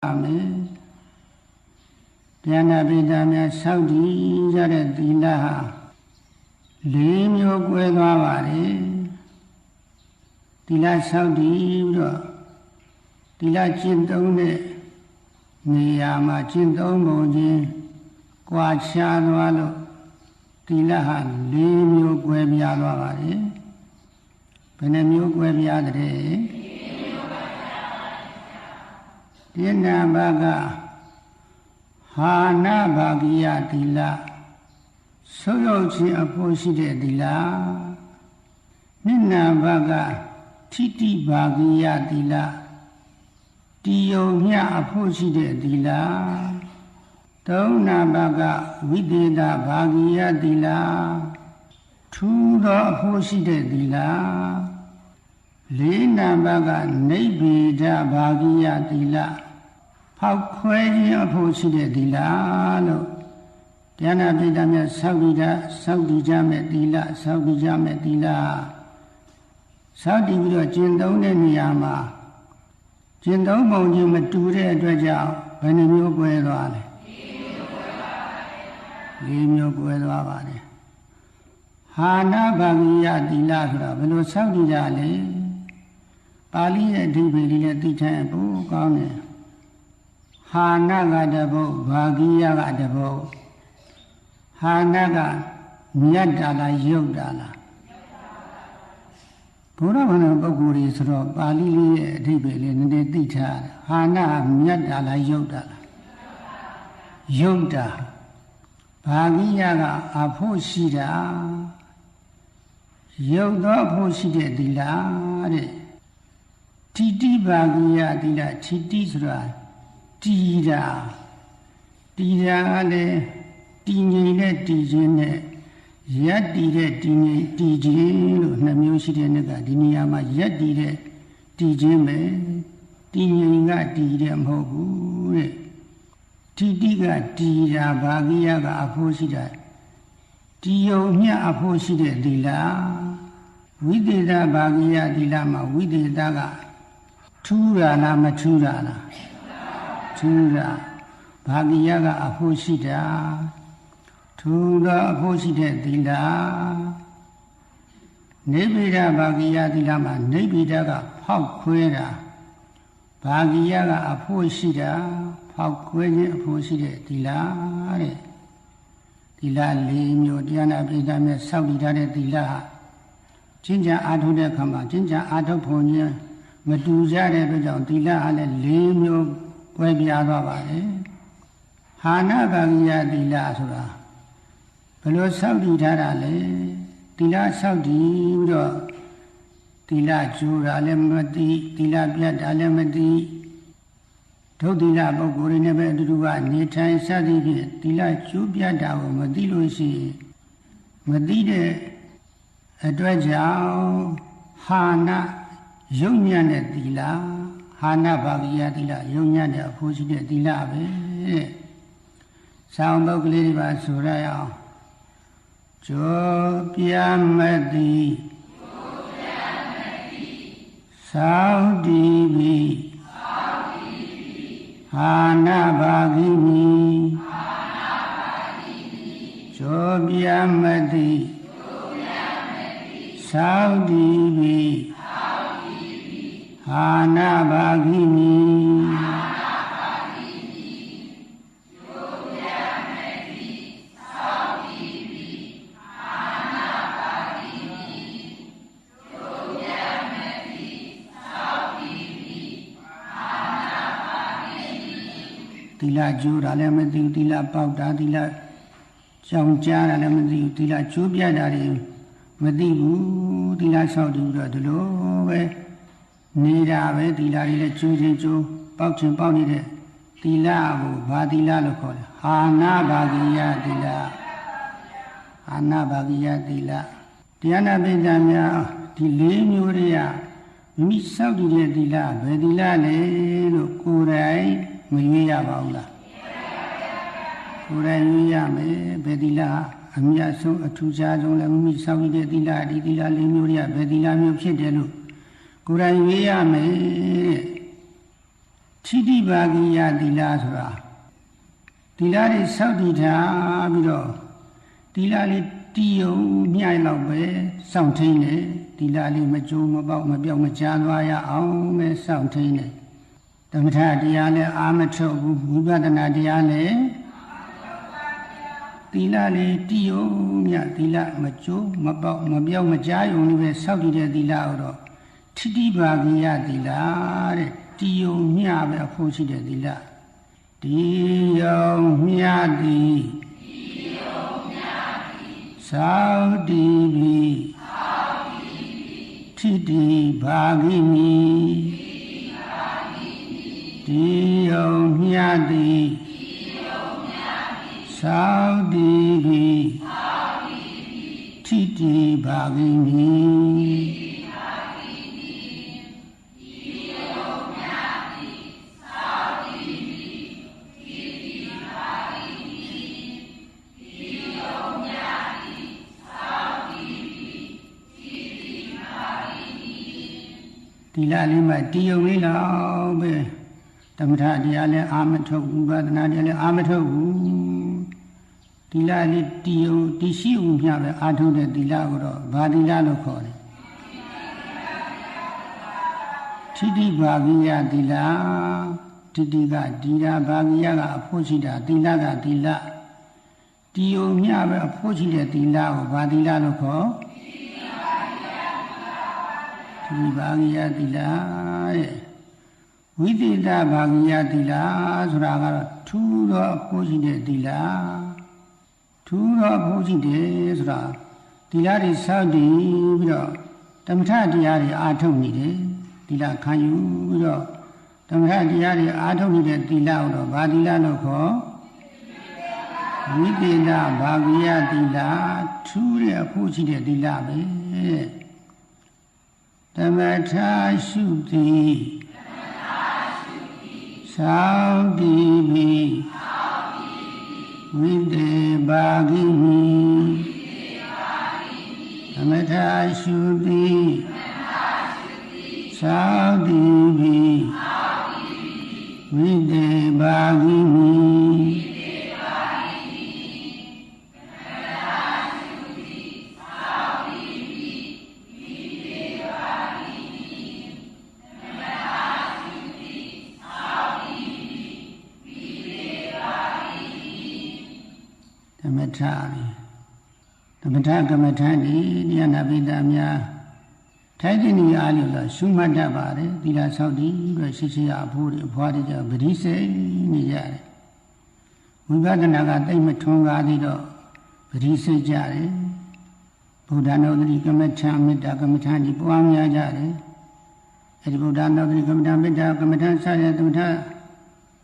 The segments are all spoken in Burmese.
Amen. Diana Bidamia Saudi Jared Dilaha Lim your Guevare Dila Saudi Dila Chintone Niyama Chintomoji Quachadwalo Dilaha Lim your Gueviadware Penemio Gueviadre Dina Baga Hana Bagia Dila Soyochi Aposite Dila Nina Baga Titi Bagia Dila Dio Nya Aposite Dila Dona Baga Videda Bagia Dila Tudo Aposite Dila Lena Baga Nebida Bagia Dila How crazy a posted Dila Diana Bidamia Saudi Jamet Dila Saudi Jamet Dila Saudi Video Jindone Niyama Jindon Bonji Mature Dwajao Benimio Guedale Limio Guedale Hana Bagia Dila Velo Saudi Jale Pali and Dibili Dita Bo Gone Hana Gadabo, Bagia Gadabo Hanaga Nyadala Yodala Puravana Boguri Sro Pali Dibili and Dita Hana Nyadala Yodala Yoda Bagia Aposida Yoda Aposida Dila Titi Bagia Dila Titi Sra Tira Tira le Tine Tijine Yadire Tine Tijin Namushi Nega Diniama Yadire Tijime Tininga Tira Mogu Titiga Tira Bagia Aposida Tio Nya Aposida Dila Videda Bagia Dilama Videda Tura Nama Turana Tura Bagiaga Aposida Tura Aposida Dila Nebida Bagia Dilama Nebida Pauquera Bagiaga Aposida Pauquene Aposida Dila Dila Limio Diana Bidamia Saudi Dila Jinja Adhuda Kama Jinja Adhoponia Medusa Dila Ale Limio Guebiadavare Hana Bagia Dila Sura Pelo Saudi Darale Dila Saudi Dila Jura Lemati Dila Biat Alemati Todila Boguri never do a Nitan Sadi Dila Jubia Davo Madilusi Madide Adwajao Hana Yunyan Dila Hana Bagia Dila, Union of Pusida Dila, Sound of Liva Suraya Jopia Madi Saudi Hana Bagini Jopia Madi Saudi Hana Bagini Dila Jura Lemadi Dila Pauda Dila Jara Lemadi Dila Jubia Dari Madibu Dila Saudi Dilo Nida Dila Chuju Pauchin Pony Dila Badila Local Hana Bagia Dila Hana Bagia Dila Diana Benjamia Dile Muria Miss Saudi Dila Bedila Le Kurai Muya Baula Kurai Yame Bedila Amia so a Tuja don't Miss Saudi Dila Dila Lemuria Bedila Mupidelu Kuraya me ထိတိပါကိယသီလဆိုတာသီလတွေစောင့်တည်ထားပြီးတော့သီလလေးတည်ုံမြှိုက်လောက်ပဲစောင့်ထိန်တယ်သီလလေးမကြိုးမပေါက်မပြောက်မကြားသွားရအောင်ပဲစောင့်ထိန်တယ်သမထတရားလည်းအာမထုတ်ဘူးဝိပဿနာတရားလည်းသီလလေးတည်ုံမြသီလမကြိုးမပေါက်မပြောက်မကြားရုံလေးပဲစောင့်တည်တဲ့သီလကိုတော့ထိတိပါကိယသီလတဲ့တည်ုံမြပဲအဖို့ရှိတဲ့သီလတည်ုံမြသည်သောတိပိထိတိဘာဂိမိတိယုံမြတိသောတိပိထိတိဘာဂိမိဒီလာလေးမှတည်ုံလေးလောက်ပဲသမထတရားလည်းအာမထုတ်ဝိပဿနာတရားလည်းအာမထုတ်ဘူးဒီလာလေးတည်ုံတည်ရှိဥမျှပဲအာထုတ်တဲ့ဒီလာကိုတော့ဘာဒီလာလို့ခေါ်တယ်ထိတိဘာဂိယဒီလာထိတိကဒီလာဘာဂိယကအဖို့ရှိတာဒီလာကဒီလာတည်ုံမျှပဲအဖို့ရှိတဲ့ဒီလာကိုဘာဒီလာလို့ခေါ်ဒီဘာဂိယသီလတဲ့ဝိသေသဘာဂိယသီလဆိုတာကတော့ထူးသောအဖို့ရှိတဲ့သီလထူးသောအဖို့ရှိတယ်ဆိုတာသီလတွေစောင့်တည်ပြီးတော့သမထတရားတွေအားထုတ်နေတယ်သီလခံယူပြီးတော့သမထတရားတွေအားထုတ်နေတဲ့သီလကိုတော့ဘာသီလလို့ခေါ်ဝိသေသဘာဂိယသီလထူးတဲ့အဖို့ရှိတဲ့သီလပဲသမထရှုသည်သောတိပိဝိသေဘာဂိမိသမထရှုသည်သောတိပိဝိသေဘာဂိမိသမထကမ္မထာဒီဉာဏပိတများထိုက်တဲ့နေရာလို့ဆိုရှုမှတ်တတ်ပါတယ်သီလဆောက်တည်ပြီးတော့ရှိရှိအဖို့တွေအဖွားတွေကြပရိစေနေကြတယ်ဝိပဿနာကတိတ်မထွန်းကားသေးတော့ပရိစေကြတယ်ဗုဒ္ဓနောတိကမ္မထာမေတ္တာကမ္မထာဒီပွားများကြတယ်အဲဒီဗုဒ္ဓနောတိကမ္မထာမေတ္တာကမ္မထာစရသမထ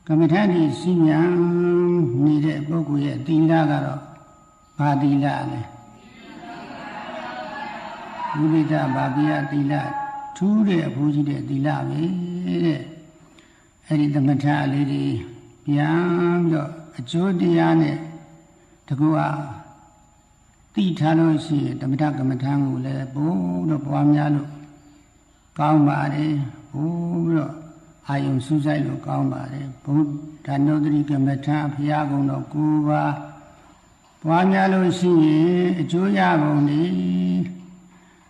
ကမ္မထာဒီစီမံနေတဲ့ပုဂ္ဂိုလ်ရဲ့သီလကတော့ဘာသီလလဲဝိသေသဘာဂိယသီလထူးတဲ့အဖို့ရှိတဲ့သီလပဲတဲ့အဲဒီသမထလေးတွေပြန်ပြီးတော့အကျိုးတရားနဲ့တကူကသိထားလို့ရှိရင်သမထကမ္မထာကိုလည်းဘိုးတော့ပွားများလို့ကောင်းပါတယ်ဘိုးပြီးတော့အာယုံစူးစိုက်လို့ကောင်းပါတယ်ဘုဒ္ဓနောတိကမ္မထာဘုရားကုံတော်9ပါးပွားများလို့ရှိရင်အကျိုးရပုံတွေ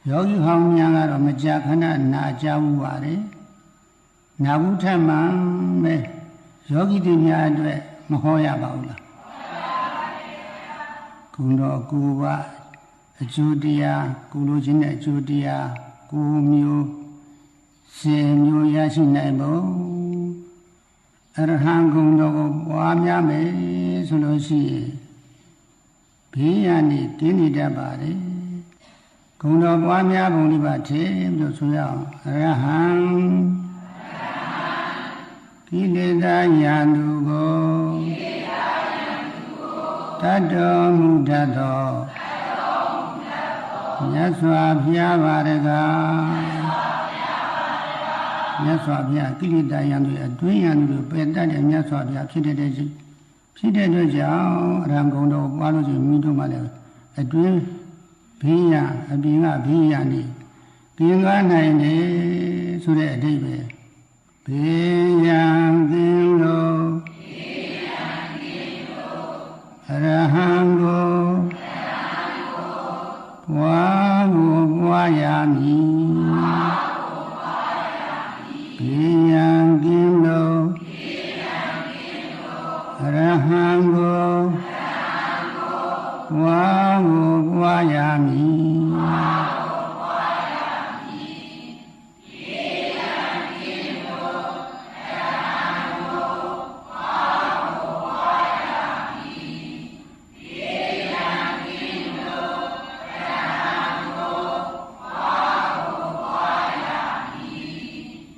ယောဂီဟောင်းများကတော့မကြာခဏနာကြဘူးပါတယ်နာဘူးထက်မှပဲယောဂီတွေများအတွက်မဟောရပါဘူးလားကုံတော်9ပါးအကျိုးတရားကုလိုခြင်းနဲ့အကျိုးတရား9မျိုး10မျိုးရရှိနိုင်ဖို့အရဟံဂုဏ်တော်ကိုပွားများမယ်ဆိုလို့ရှိရင်ဘေးရန်နေကင်းနေတတ်ပါတယ်ဂုဏ်တော်ပွားများပုံလေးပါထည့်ပြီးတော့ဆိုရအောင်အရဟံကိလေသာညာသူကိုတတ်တော်မူတတ်သောမြတ်စွာဘုရားပါရကားမြတ်စွာဘုရားကိလေသာယံတွေအတွင်းယံတွေပယ်တတ်တဲ့မြတ်စွာဘုရားဖြစ်တဲ့အတွက်ကြောင့်အရဟံဂုဏ်တော်ပွားလို့ရှိရင်မိတို့မှလည်းအတွင်းဘေးရန်အပြင်ကဘေးရန်နေပြင်ကားနိုင်တယ်ဆိုတဲ့အဓိပ္ပာယ်ဘေ ဘေးရန်ကင်းလို့အရဟံကိုဘွားကိုဘွားရမည်ဘေးရန်ကင်းလို့အရဟံကိုဘွားကိုဘွားရမည်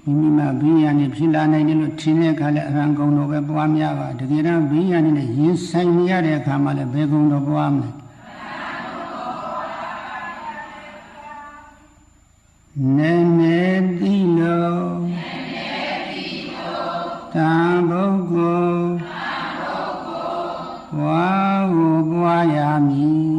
မိမိမှာဘေးရန်နေဖြစ်လာနိုင်တယ်လို့ထင်တဲ့အခါလဲအရဟံဂုဏ်တော်ပဲပွားများပါတကယ်တော့ဘေးရန်နဲ့ရင်ဆိုင်နေရတဲ့အခါမှာလဲဘယ်ဂုဏ်တော်ပွားမလဲနေနေတိလို့တံပုဂ္ဂိုလ်ဘွားကိုဘွားရမည်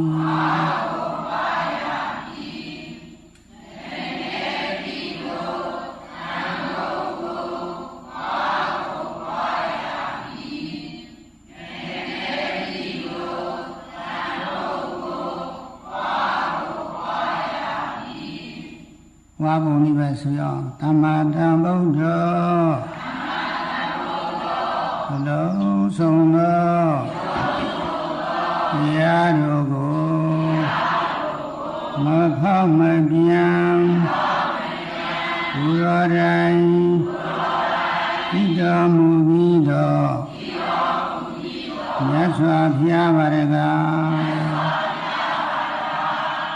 ဝါဘုံနိဗ္ဗာန်ဆိုရအောင်သမ္မာတံဗုဒ္ဓောဘလုံးစုံသောတရားတို့ကိုမဖောက်မပြန်ဘုရားတိုင်းဤတော်မူပြီးတော့မြတ်စွာဘုရားပါရက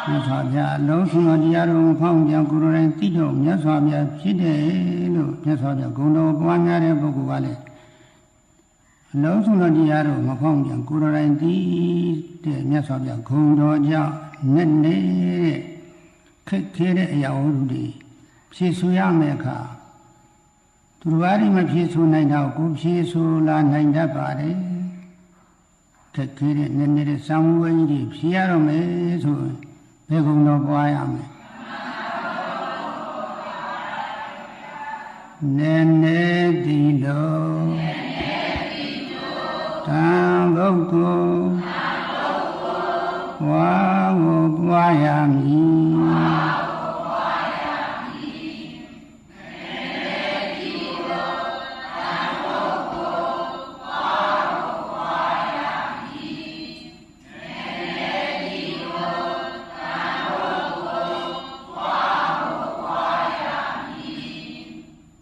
မြတ်စွာဘုရားအလုံးစုံသောတရားတော်ကိုဖောက်ပြန်ကိုယ်တိုင်သိတော့မြတ်စွာဘုရားဖြစ်တယ်လို့မြတ်စွာဘုရားဂုဏ်တော်ပွားများတဲ့ပုဂ္ဂိုလ်ကလည်းအလုံးစုံသောတရားတော်မဖောက်ပြန်ကိုယ်တိုင်သိတဲ့မြတ်စွာဘုရားဂုဏ်တော်ကြောင့်နဲ့နေတဲ့ခက်ခဲတဲ့အရာဝတ္ထုတွေဖြည့်ဆိုရမယ့်အခါသူတို့ဘာတွေမဖြည့်ဆိုနိုင်တော့ကိုဖြည့်ဆိုလာနိုင်တတ်ပါတယ်ခက်ခဲတဲ့နေတဲ့သံဝေကြီးတွေဖြည့်ရတော့မယ်ဆိုရင်ဘယ်ကုံတော်ပွားရမလဲနေနေတိလို့တံဘုဂ္ဂိုလ်ဘွားကိုပွားရမည်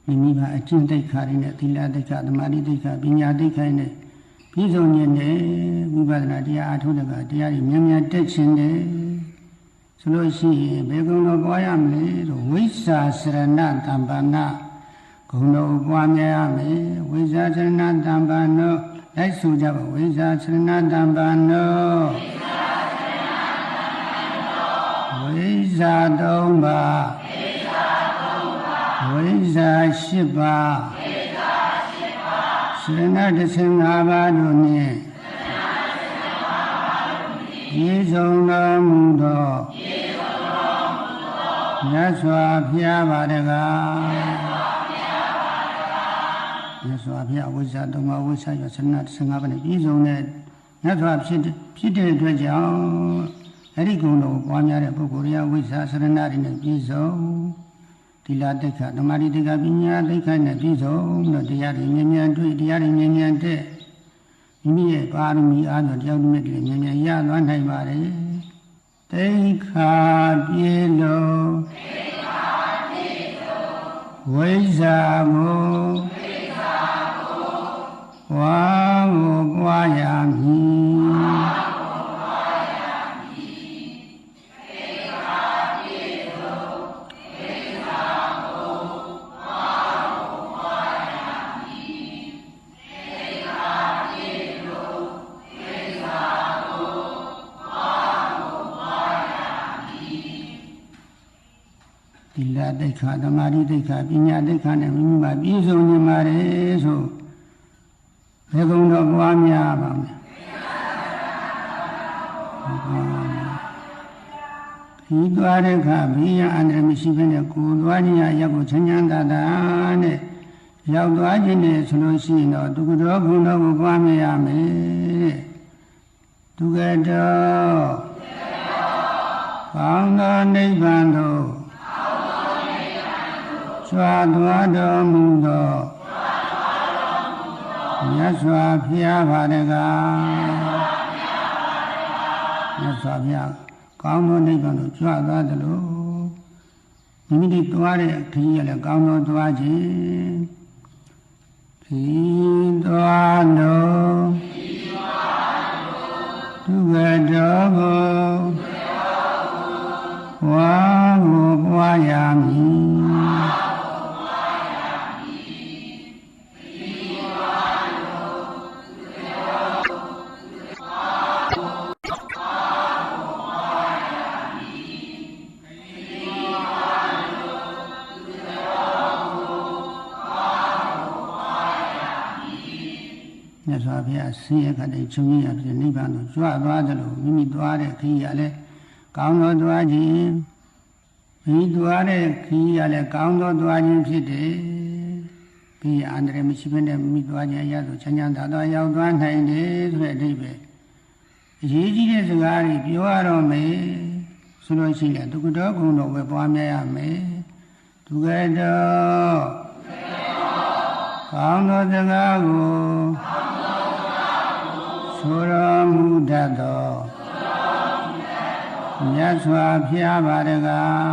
မိမိကအကျင့်တိတ်ခါရင်းနဲ့သီလတိတ်ခါသမာဓိတိတ်ခါပညာတိတ်ခါနဲ့ပြည့်စုံနေတဲ့ဝိပဿနာတရားအထုတဲ့ကတရားတွေမြန်မြန်တက်ခြင်းတယ်ဆိုလို့ရှိရင်ဘယ်ကုံတော်ပွားရမလဲဆိုဝိဇ္ဇာစရဏတမ္ပနာဂုဏ်တော်ပွားများရမယ်ဝိဇ္ဇာစရဏတမ္ပနောလိုက်ဆိုကြပါဝိဇ္ဇာစရဏတမ္ပနောဝိဇ္ဇာ၃ပါးဝိဇ္ဇာ၈ပါးစရဏ15ပါးတို့နှင့်ပြည့်စုံတော်မူသောမြတ်စွာဘုရားပါတကားမြတ်စွာဘုရားဝိဇ္ဇာ၃ပါးဝိဇ္ဇာရစရဏ15ပါးနဲ့ပြည့်စုံတဲ့မြတ်စွာဖြစ်တဲ့အတွက်ကြောင့်အဲ့ဒီဂုဏ်တော်ပွားများတဲ့ပုဂ္ဂိုလ်ရာဝိဇ္ဇာစရဏတွေနဲ့ပြည့်စုံသီလတိတ်ခဓမ္မတိတ်ခပညာတိတ်ခနဲ့ပြည့်စုံတော့တရားတွေမြန်မြန်တွေ့တရားတွေမြန်မြန်တဲ့မိမိရဲ့ပါရမီအားဖြင့်တရားဓမ္မတွေမြန်မြန်ရသွားနိုင်ပါလေတိတ်ခပြေလို့ဝိဇ္ဇာကိုဝါကိုပွားရမည်သီလတိတ်ခသမာဓိတိတ်ခပညာတိတ်ခနဲ့မိမိမှာပြည့်စုံနေမှာလေဆိုဘယ်ကုံတော်ပွားများပါမယ်ဒီသွားတဲ့အခါဘေးရန်အန္တရာယ်မရှိဘဲနဲ့ကိုယ်သွားခြင်းအရာကိုချမ်းချမ်းသာသာနဲ့ ရောက်သွားခြင်းနဲ့ဆိုလို့ရှိရင်တော့သူကတော်ဘုံတော်ကိုပွားမြရမယ်တဲ့သူကတော်ကောင်းသောနိဗ္ဗာန်သို့ကြွားသွားတော်မူသောမြတ်စွာဘုရားပါတကားမြတ်စွာဘုရားကောင်းသောနိဗ္ဗာန်သို့ကြွားသွားသလိုမိမိတို့သွားတဲ့ခရီးရလည်းကောင်းသောသွားခြင်းဒီသွားလို့သူကတော်ကိုဝါကိုပွားရမည်မြတ်စွာဘုရားဆင်းရဲခတ်တဲ့ချုပ်ရပြည့်နိဗ္ဗာန်ကိုကြွသွားတယ်လို့မိမိသွားတဲ့ခရီးရလဲကောင်းသောသွားခြင်းမိမိသွားတဲ့ခရီးရလဲကောင်းသောသွားခြင်းဖြစ်တယ်ပြီးအန္တရာယ်မရှိဘဲနဲ့မိမိသွားခြင်းအရသို့ချမ်းသာသောရောက်သွားနိုင်တယ်ဆိုတဲ့အဓိပ္ပာယ်အရေးကြီးတဲ့စကားတွေပြောရတော့မယ်ဆိုလို့ရှိရင်သူကတော်ကုံတော်ပဲပွားများရမယ်သူကတော်ကောင်းသောစကားကိုဆိုတော်မူတတ်သောမြတ်စွာဘုရားပါတကား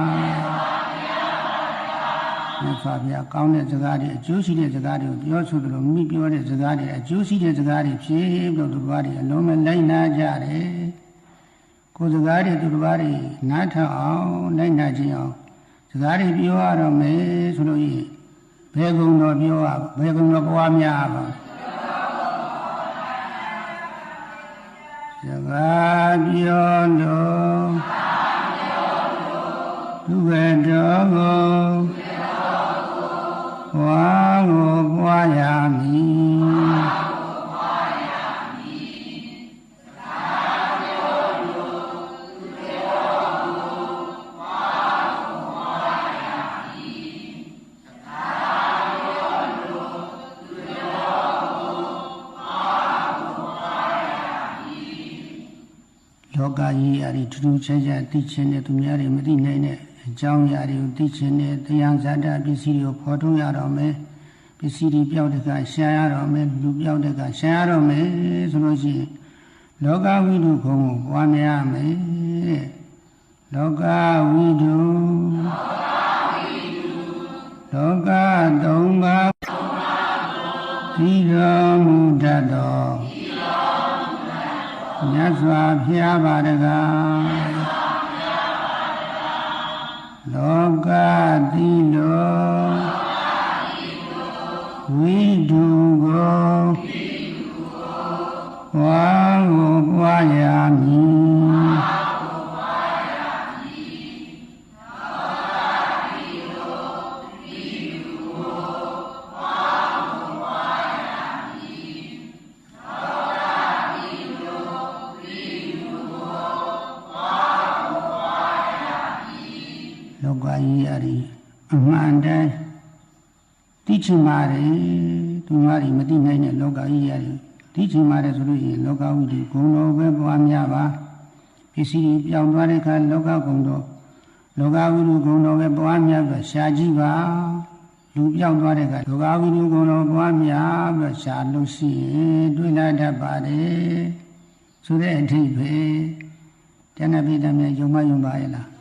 မြတ်စွာဘုရားကောင်းတဲ့စကားတွေအကျိုးရှိတဲ့စကားတွေကိုပြောဆိုသလိုမိပြောတဲ့စကားတွေအကျိုးရှိတဲ့စကားတွေဖြစ်ပြီးတော့သူတို့ဘာတွေအလုံးမလိုက်နာကြတယ်ကိုယ်စကားတွေသူတို့ဘာတွေနားထောင်အောင်လိုက်နာခြင်းအောင်စကားတွေပြောရတော့မယ်ဆိုလို့ရှိရင်ဘယ်ကုံတော်ပြောရဘယ်ကုံတော်ပွားများပါစကားပြောလို့သူကတော်ကိုဝါကိုပွားရမည်လောကကြီးအရာထူးထူးခြားခြားသိချင်တဲ့သူများတွေမသိနိုင်တဲ့အကြောင်းအရာတွေကိုသိချင်တဲ့တရားဇာတပစ္စည်းတွေကိုဖော်ထုတ်ရတော့မယ်ပစ္စည်းတွေပြောက်တဲ့ကရှာရတော့မယ်လူပြောက်တဲ့ကရှာရတော့မယ်ဆိုလို့ရှိရင်လောကဝိတုခုံကိုပွားများရမယ်လောကဝိတုလောကသုံးပါးဒီတော်မူတတ်သောမြတ်စွာဘုရားပါတကားလောကတိလောဝိတုကိုဝါကိုပွားရမည်လောကကြီးအရာအမှန်တည်းသိချင်ပါတယ်သူများတွေမသိနိုင်တဲ့လောကကြီးအရာသိချင်ပါတယ်ဆိုလို့ရှိရင်လောကဝိတုဂုဏ်တော်ပဲပွားများပါပစ္စည်းပြောင်းသွားတဲ့အခါလောကဂုဏ်တော်လောကဝိတုဂုဏ်တော်ပဲပွားများပြီးရှားကြည့်ပါလူပြောင်းသွားတဲ့အခါလောကဝိတုဂုဏ်တော်ပွားများပြီးရှားလို့ရှိရင်တွေ့လာတတ်ပါတယ်ဆိုတဲ့အထိပ္ပယ်တဏှပိတမေယုံမယုံပါရဲ့လား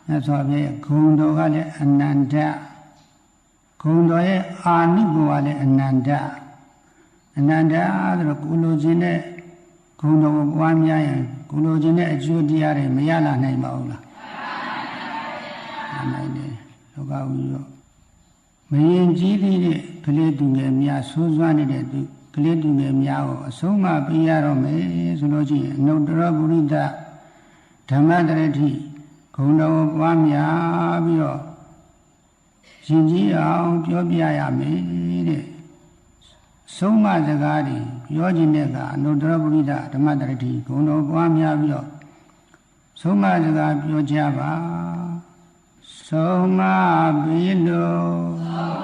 မြတ်စွာဘုရားဂုဏ်တော်ကလည်းအနန္တဂုဏ်တော်ရဲ့အာနုဘောကလည်းအနန္တအနန္တဆိုတော့ကိုလိုခြင်းနဲ့ဂုဏ်တော်ကိုပွားများရင်ကိုလိုခြင်းနဲ့အကျိုးတရားတွေမရလာနိုင်ပါဘူးလားနိုင်တယ်လောကဝိရောမရင်ကြီးသေးတဲ့ကလေးသူငယ်များဆိုးစွားနေတဲ့သူကလေးသူငယ်များကိုအဆုံးမပေးရတော့မယ်ဆိုလို့ရှိရင်အနုတ္တရပုရိသဓမ္မတရတိဂုဏ်တော်ကိုပွားများပြီးတော့ရှင်ကြီးအောင်ပြောပြရမယ်တဲ့ဆုံးမစကားတွေပြောခြင်းတဲ့ကအနုတ္တရပုရိသဓမ္မတရတိဂုဏ်တော်ပွားများပြီးတော့ဆုံးမစကားပြောကြပါဆုံးမပြီးလို့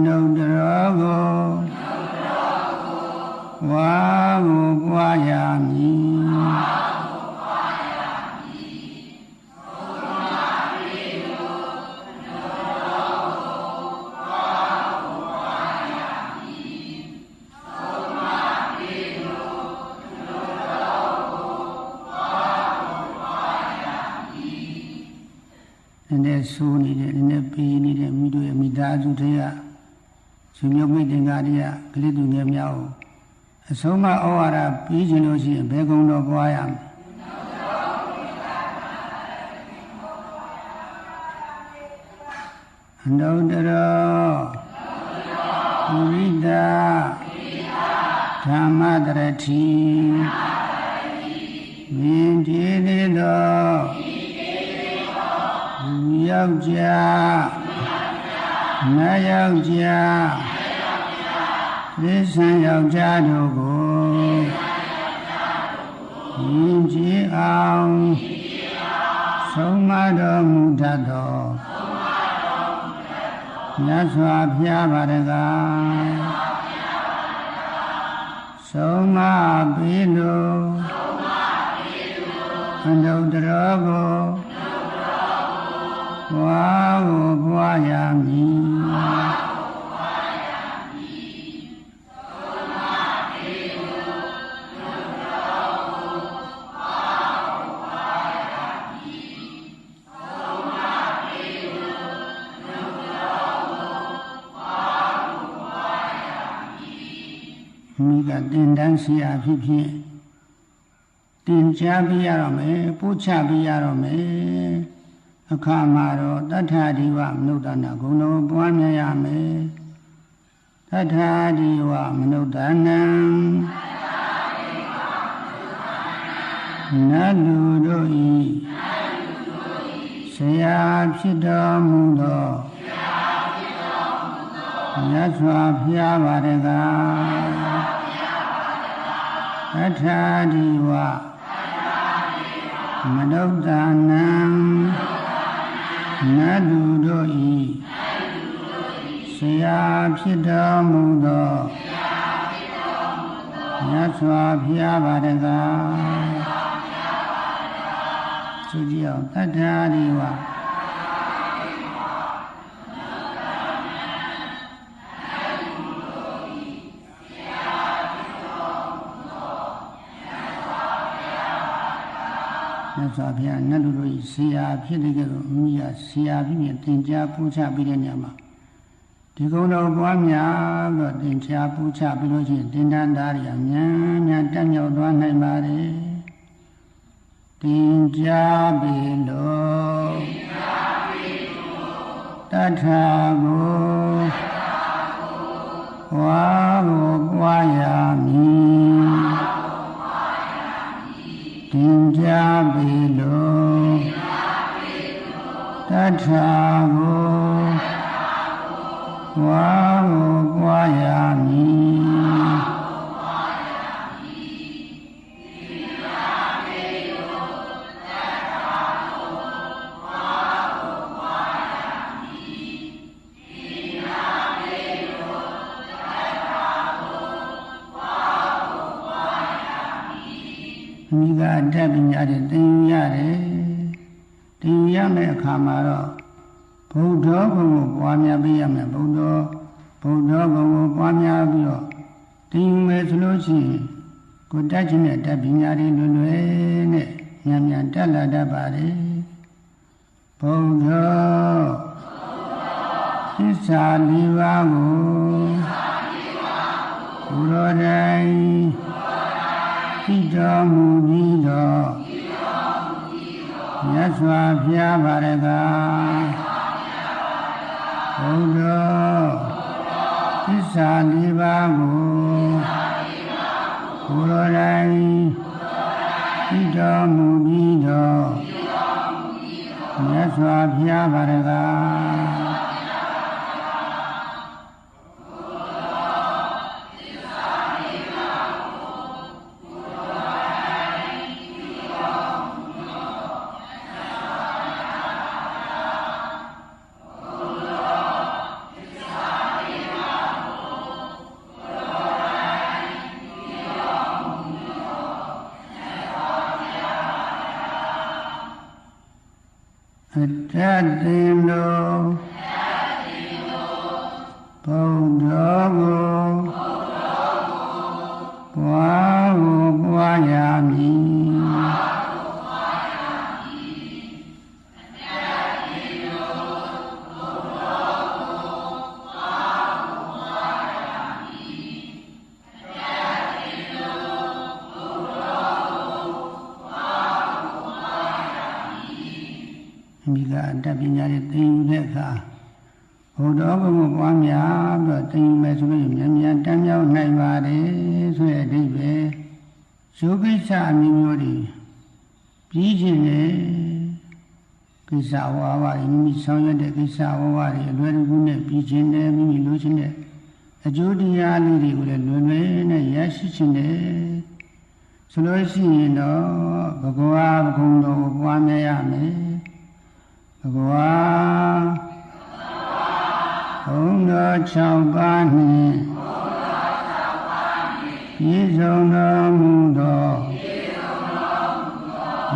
နုတရောကိုဝါကိုပွားရမည်နဲ့ဆိုးနေတဲ့နဲ့ပေးနေတဲ့မိတို့ရဲ့မိသားစုတွေကဆွေမျိုးမိတ်တင်ကားတွေကကလေးသူငယ်များကိုအဆုံးမဩဝါဒပေးခြင်းလို့ရှိရင်ဘယ်ကုံတော်ပွားရမလဲအနုတရောပုရိသဓမ္မတရတိမြင်ကြည်သေးသောယောက်ျားနတ်ယောက်ျားသစ္စာယောက်ျားတို့ကိုမြင်ကြည်အောင်ဆုံးမတော်မူတတ်သောမြတ်စွာဘုရားပါရကားဆုံးမပေးလို့အနုတရောကိုဝါကိုပွားရမည်မိကတင်တန်းစီအဖြစ်ဖြင့်တင်ကြားပြရတော့မယ်ပို့ချပြရတော့မယ်အခါမှာတော့တထဒီဝမနုဿနာဂုဏတော်ပွားများရမယ်တထဒီဝမနုဿနာနတ်လူတို့ဤဆရာဖြစ်တော်မူသောမြတ်စွာဘုရားပါရကားတထဒီဝမနုဿနာနတ်လူတို့ဤဆရာဖြစ်တော်မူသောမြတ်စွာဘုရားပါရကားသူကြီးအောင်တထဒီဝမြတ်စွာဘုရားနတ်လူတို့ဆရာဖြစ်တဲ့ကဲ့သို့မိယာဆရာဖြစ်မြင်သင်ကြားပူချပြီးတဲ့နေရာမှာဒီကုံတော်ပွားများတော့သင်ကြားပူချပြီးလို့ရှိရင်သင်္ဍသားတွေအများများတက်မြောက်သွားနိုင်ပါတယ်သင်ကြားပြီးလို့တထာကိုဝါကိုပွားရမည်သင်ကြားပြီးလို့တထာကိုဝါကိုပွားရမည်မိကတတ်ပညာတွေသင်ရတယ်သင်ရမယ့်အခါမှာတော့ဘုဒ္ဓဘုံကိုပွားများပေးရမယ်ဘုဒ္ဓဘုံကိုပွားများပြီးတော့သင်မယ်ဆိုလို့ရှိရင်ကိုတတ်ခြင်းနဲ့တတ်ပညာတွေလွယ်လွယ်နဲ့မြန်တက်လာတတ်ပါတယ်ဘုဒ္ဓသစ္စာလေးပါးကိုဘုရောတိုင်းသိတော်မူပြီးတော့မြတ်စွာဘုရားပါရကားဘုရားသစ္စာလေးပါးကိုဘုရောတိုင်းသိတော်မူပြီးတော့မြတ်စွာဘုရားပါရကား အတ္တတင်လိုဘုဒ္ဓကိုပွားကိုပွားရမည်မိကအတ္တပညာရဲ့သင်ယူတဲ့အခါဘုဒ္ဓဘုံကိုပွားများပြီးတော့သင်ယူမယ်ဆိုလို့မြန်မြန်တမ်းမြောက်နိုင်ပါတယ်ဆိုတဲ့အဓိပ္ပာယ်ယောဂိစ္စအမျိုးမျိုးတွေပြီးခြင်းနဲ့ကိစ္စဝါဝါတွေမိမိဆောင်ရွက်တဲ့ကိစ္စဝါဝါတွေအလွယ်တကူနဲ့ပြီးခြင်းနဲ့မိမိလိုချင်တဲ့အကျိုးတရားလေးတွေကိုလည်းလွယ်လွယ်နဲ့ရရှိခြင်းနဲ့ဆိုလို့ရှိရင်တော့ဘဂဝါဘဂုံတော်ကိုပွားများရမယ်ဘဂဝါဘုံတော်6ပါးနှင့်ပြည့်စုံတော်မူသော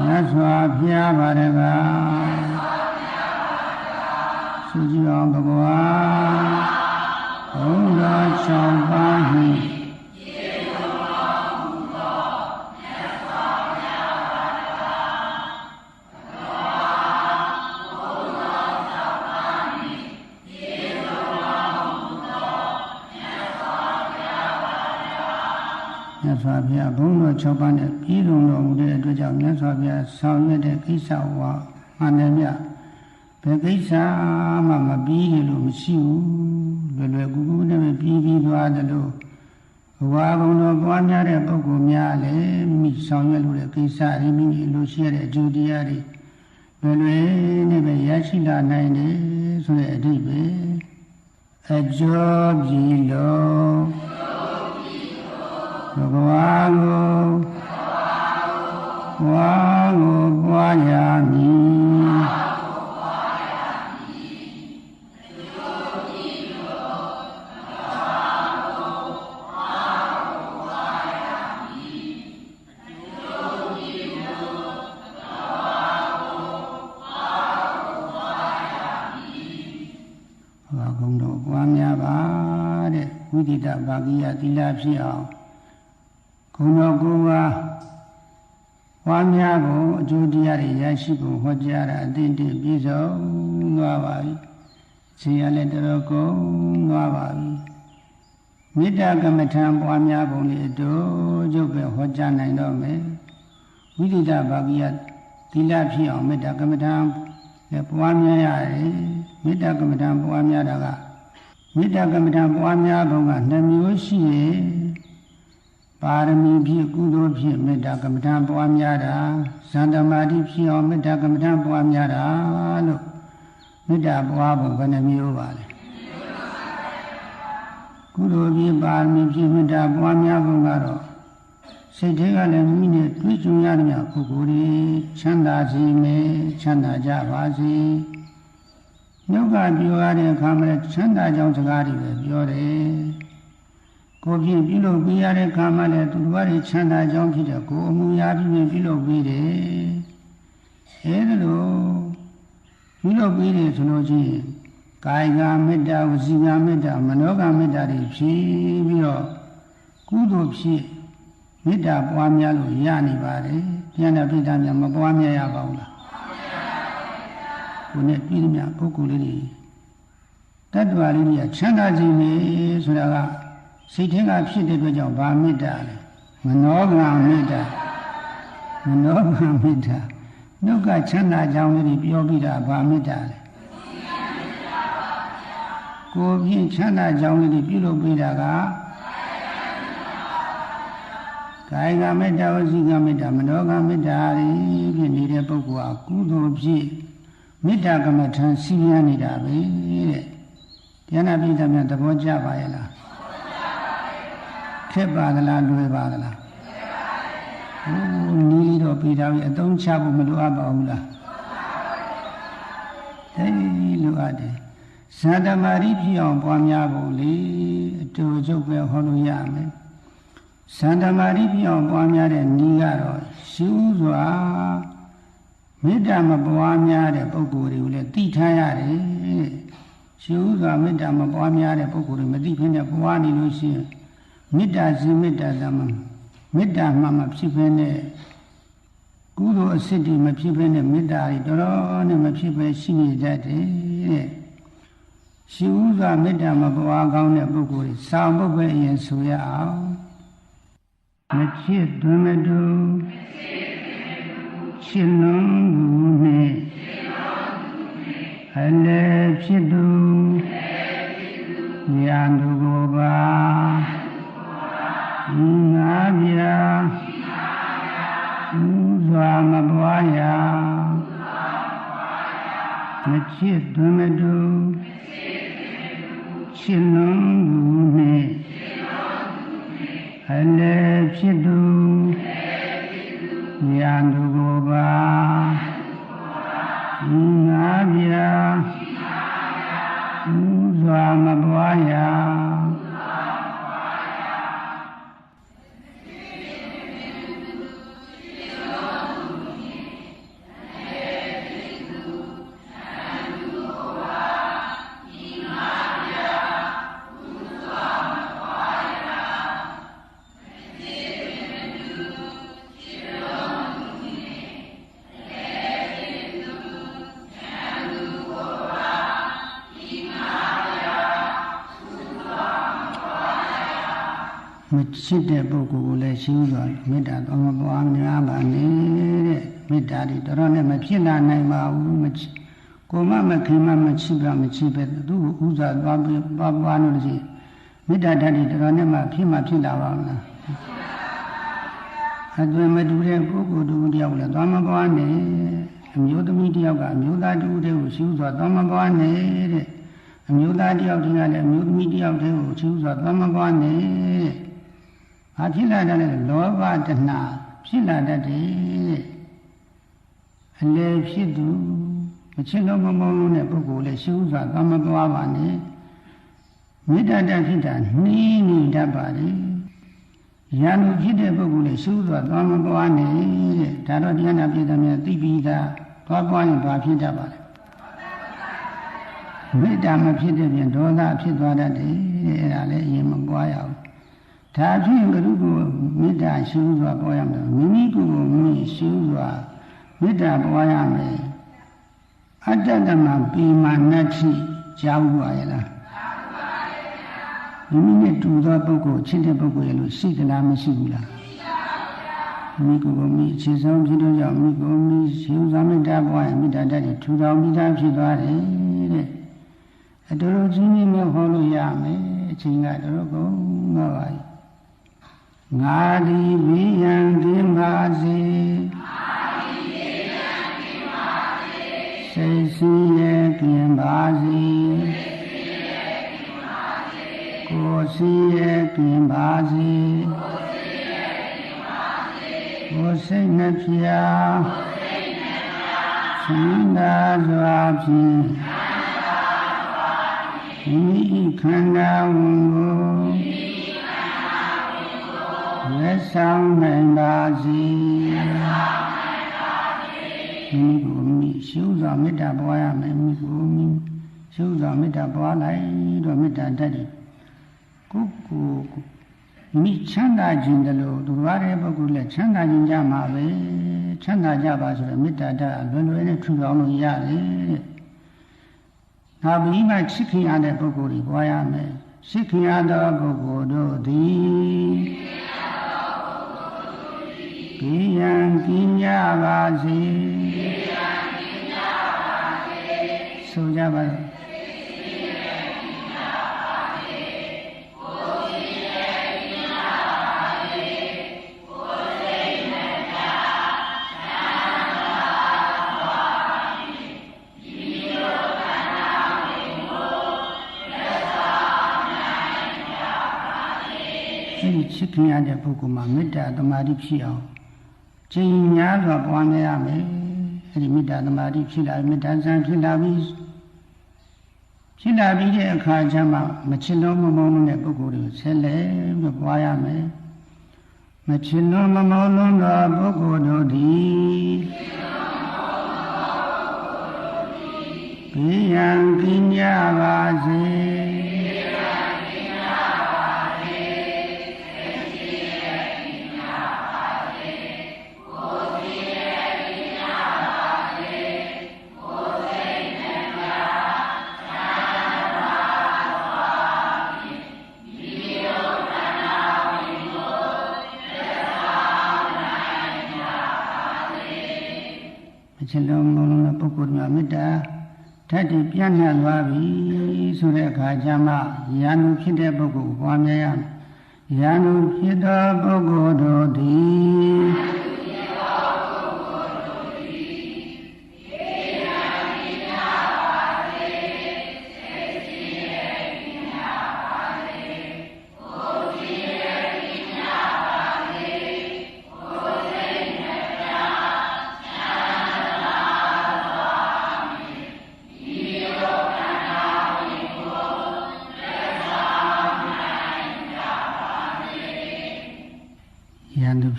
မြတ်စွာဘုရားပါတကားဆုကြည်အောင်ဘဂဝါဘုံတော်6ပါးနှင့်မြတ်စွာဘုရားဘုံတော်6ပါးနဲ့ပြည်စုံတော်မူတဲ့အတွက်ကြောင့်မြတ်စွာဘုရားဆောင်ရွက်တဲ့ကိစ္စဝါမှန်တယ်မြတ်ဘယ်ကိစ္စမှမပြီးရလို့မရှိဘူးလွယ်လွယ်ကူကူနဲ့ပြီးသွားတယ်လို့ဘဝဘုံတော်ပွားများတဲ့ပုဂ္ဂိုလ်များလည်းမိမိဆောင်ရွက်လို့တဲ့ကိစ္စတွေမိမိလိုရှိရတဲ့အကျိုးတရားတွေလွယ်လွယ်နဲ့ပဲရရှိလာနိုင်တယ်ဆိုတဲ့အဓိပ္ပာယ်အကျိုးပြည်လို့ဘဂဝါကိုပွားကိုပွားရမည်ဘာကုံတော်ပွားများပါတဲ့ဝိသီတဘာဂိယသီလဖြစ်အောင်ဂုဏတော်ကိုယ်ပါဝါများကိုအကျိုးတရားတွေရရှိဖို့ဟောကြားတာအသင့်တင့်ပြည့်စုံသွားပါပြီ။ရှင်ရလည်းတော်ကုန်သွားပါပြီ။မေတ္တာကမ္မထံပွားများပုံလေးတို့ကျုပ်ပဲဟောကြားနိုင်တော့မယ်။ဝိသီတဘာဂိယသီလဖြစ်အောင်မေတ္တာကမ္မထံလည်းပွားများရတယ်။မေတ္တာကမ္မထံပွားများတာကမေတ္တာကမ္မထံပွားများပုံက2မျိုးရှိရဲ့ပါရမီဖြစ်ကုသိုလ်ဖြစ်မေတ္တာကမ္မထံပွားများတာဇန်တမာတိဖြစ်အောင်မေတ္တာကမ္မထံပွားများတာလို့မေတ္တာပွားပုံဘယ်နှမျိုးပါလဲကုသိုလ်ဖြစ်ပါရမီဖြစ်မေတ္တာပွားများပုံကတော့စိတ်ထဲကလည်းမိနဲ့တွေ့ကြုံရတဲ့ပုဂ္ဂိုလ်တွေချမ်းသာစေမယ်ချမ်းသာကြပါစေနှုတ်ကပြောရတဲ့အခါမှာချမ်းသာကြောင်းစကားတွေပဲပြောတယ်ကိုယ်ဖြင့်ပြုလုပ်ပေးရတဲ့ခါမှလည်းသူတို့တွေချမ်းသာကြောင်းဖြစ်တဲ့ကိုယ်အမှုရာဖြင့်ပြုလုပ်ပေးတယ်။အဲဒါလို့ပြုလုပ်ပေးတယ်ဆိုလို့ချင်းကာယကမေတ္တာဝစီကမေတ္တာမနောကမေတ္တာတွေဖြည့်ပြီးတော့ကုသိုလ်ဖြစ်မေတ္တာပွားများလို့ရနေပါတယ်။ဉာဏ်နဲ့ပိဋကများမပွားများရပါဘူးလား။ကိုယ်နဲ့ပြည်မြပုဂ္ဂိုလ်လေးတွေတတ္တဝါလေးတွေကချမ်းသာခြင်းပဲဆိုတာကစိတ်ထဲကဖြစ်တဲ့အတွက်ကြောင့်ဗာမေတ္တာလေမနောကမေတ္တာမနောကမေတ္တာနှုတ်ကချမ်းသာကြောင်းလေးပြောပြီးတာဗာမေတ္တာလေကိုယ်ဖြင့်ချမ်းသာကြောင်းလေးပြုလုပ်ပေးတာကကာယကမေတ္တာဝစီကမေတ္တာမနောကမေတ္တာတွေဖြစ်နေတဲ့ပုဂ္ဂိုလ်ဟာကုသိုလ်ဖြစ်မေတ္တာကမ္မထံစီးပြန်နေတာပဲတဲ့ဉာဏ်ပိဋကများသဘောကျပါရဲ့လားခက်ပါသလားလွယ်ပါသလားဟိုနီးလေးတော့ပြီးသားပြီအသုံးချဖို့မလိုအပ်ပါဘူးလားတဲ့လိုအပ်တယ်ဇာတမာရိဖြစ်အောင်ပွားများဖို့လေအတူချုပ်ပဲဟောလို့ရမယ်ဇာတမာရိဖြစ်အောင်ပွားများတဲ့နီးကတော့ရှုစွာ မေတ္တာမပွားများတဲ့ပုဂ္ဂိုလ်တွေကိုလည်းသိထားရတယ်ရှိဥစွာမေတ္တာမပွားများတဲ့ပုဂ္ဂိုလ်တွေမသိဘဲနဲ့ပွားနေလို့ရှိရင်မေတ္တာစဉ်မေတ္တာသမမေတ္တာမှမဖြစ်ဘဲနဲ့ကုသိုလ်အစစ်တွေမဖြစ်ဘဲနဲ့မေတ္တာတွေတော်တော်နဲ့မဖြစ်ဘဲရှိနေတတ်တယ်တဲ့ရှိဥစွာမေတ္တာမပွားကောင်းတဲ့ပုဂ္ဂိုလ်တွေစောင့်ပုတ်ပဲအရင်ဆိုရအောင်မချစ်သွင်းမတူချစ်လုံးသူနဲ့အလည်းဖြစ်သူဉာဏ်သူကိုပါငါပြာဥစွာမပွားရာမချစ်သွင်းမတူချစ်လုံးသူနဲ့အလည်းဖြစ်သူဉာဏ်သူကိုပါငါပြာဥစွာမပွားရာမချစ်တဲ့ပုဂ္ဂိုလ်ကိုလည်းရှိဥစွာမေတ္တာတော်မပွားများပါနဲ့တဲ့မေတ္တာတွေတော်တော်နဲ့မဖြစ်လာနိုင်ပါဘူးကိုမမခင်မမချစ်ပါမချစ်ပဲသူ့ကိုဥစွာသွားပြီးပွားလို့ရှိမေတ္တာဓာတ်တွေတော်တော်နဲ့မှဖြစ်လာပါမလားအသွင်မတူတဲ့ပုဂ္ဂိုလ်တူတယောက်လည်းသွားမပွားနဲ့အမျိုးသမီးတယောက်ကအမျိုးသားတူတဲ့ကိုရှိဥစွာသွားမပွားနဲ့တဲ့အမျိုးသားတယောက်တည်းကလည်းအမျိုးသမီးတယောက်တည်းကိုရှိဥစွာသွားမပွားနဲ့ဘာဖြစ်လာတဲ့လောဘတဏှာဖြစ်လာတတ်တယ်အလေဖြစ်သူမချစ်လို့မမုန်းလို့တဲ့ပုဂ္ဂိုလ်လည်းရှိဥစွာသွားမပွားပါနဲ့မေတ္တာတဖြစ်တာနှီးနေတတ်ပါလေရန်သူဖြစ်တဲ့ပုဂ္ဂိုလ်လည်းရှိဥစွာသွားမပွားနဲ့တဲ့ဒါတော့တရားနာပြည်သားများသိပြီးသားသွားပွားရင်ဘာဖြစ်တတ်ပါလဲမေတ္တာမဖြစ်တဲ့ပြင်ဒေါသဖြစ်သွားတတ်တယ်တဲ့အဲ့ဒါလည်းအရင်မပွားရဘူးဒါဖြင့်ဘုရုကိုမေတ္တာရှိဥစွာပွားရမယ်မိမိကိုယ်ကိုမိမိရှိဥစွာမေတ္တာပွားရမယ်အတ္တတမပိမာနတ္ထိကြားဘူးပါရဲ့လားမိမိနဲ့တူသောပုဂ္ဂိုလ်ချစ်တဲ့ပုဂ္ဂိုလ်ရဲ့လို့ရှိသလားမရှိဘူးလားမိကိုယ်ကိုမိခြေဆုံးဖြစ်တော့ကြောင့်မိကိုယ်မိရှိဥစွာမေတ္တာပွားရင်မေတ္တာတတ်ထူထောင်ပြီးသားဖြစ်သွားတယ်တဲ့အတူတူချင်းချင်းနဲ့ဟောလို့ရမယ်အချိန်ကတော်တော်ကုန်တော့ပါငါဒီဝိယံကိမာစေစိတ်စီရဲ့ကိမာစေကိုယ်စီရဲ့ကိမာစေကိုယ်စိတ်နှဖျားသင်္သာစွာဖြင့်မိခန္ဓာဝန်ကိုလက်ဆောင်နိုင်ပါစေမိကိုမိရှုစွာမေတ္တာပွားရမယ်မိကိုမိရှုစွာမေတ္တာပွားလိုက်တော့မေတ္တာတတ်တယ်ကိုမိချမ်းသာခြင်းတလို့သူရတဲ့ပုဂ္ဂိုလ်လည်းချမ်းသာခြင်းကြမှာပဲချမ်းသာကြပါဆိုတော့မေတ္တာတတ်လွယ်လွယ်နဲ့ထူထောင်လို့ရတယ်တဲ့ဒါပြီးမှချစ်ခင်ရတဲ့ပုဂ္ဂိုလ်တွေပွားရမယ်ချစ်ခင်ရသောပုဂ္ဂိုလ်တို့သည်ကိယံကိညာပါစေဆိုကြပါစို့ချစ်ခင်ရတဲ့ပုဂ္ဂိုလ်မှာမေတ္တာသမာဓိဖြစ်အောင်ကျင့်များစွာပွားများရမယ်အဲဒီမေတ္တာသမာဓိဖြစ်လာမေတ္တာစံဖြစ်လာပြီးတဲ့အခါကျမှမချစ်လို့မမုန်းလို့တဲ့ပုဂ္ဂိုလ်တွေကိုဆက်လက်ပြီးပွားရမယ်မချစ်လို့မမုန်းလို့သောပုဂ္ဂိုလ်တို့သည် ဘေးရန်ကင်းကြပါစေခြေလုံးလုံးနဲ့ပုဂ္ဂိုလ်များမေတ္တာဓာတ်တွေပြန့်နှံ့သွားပြီဆိုတဲ့အခါကျမှဉာဏ်လူဖြစ်တဲ့ပုဂ္ဂိုလ်ပွားများရမယ်ဉာဏ်လူဖြစ်သောပုဂ္ဂိုလ်တို့သည်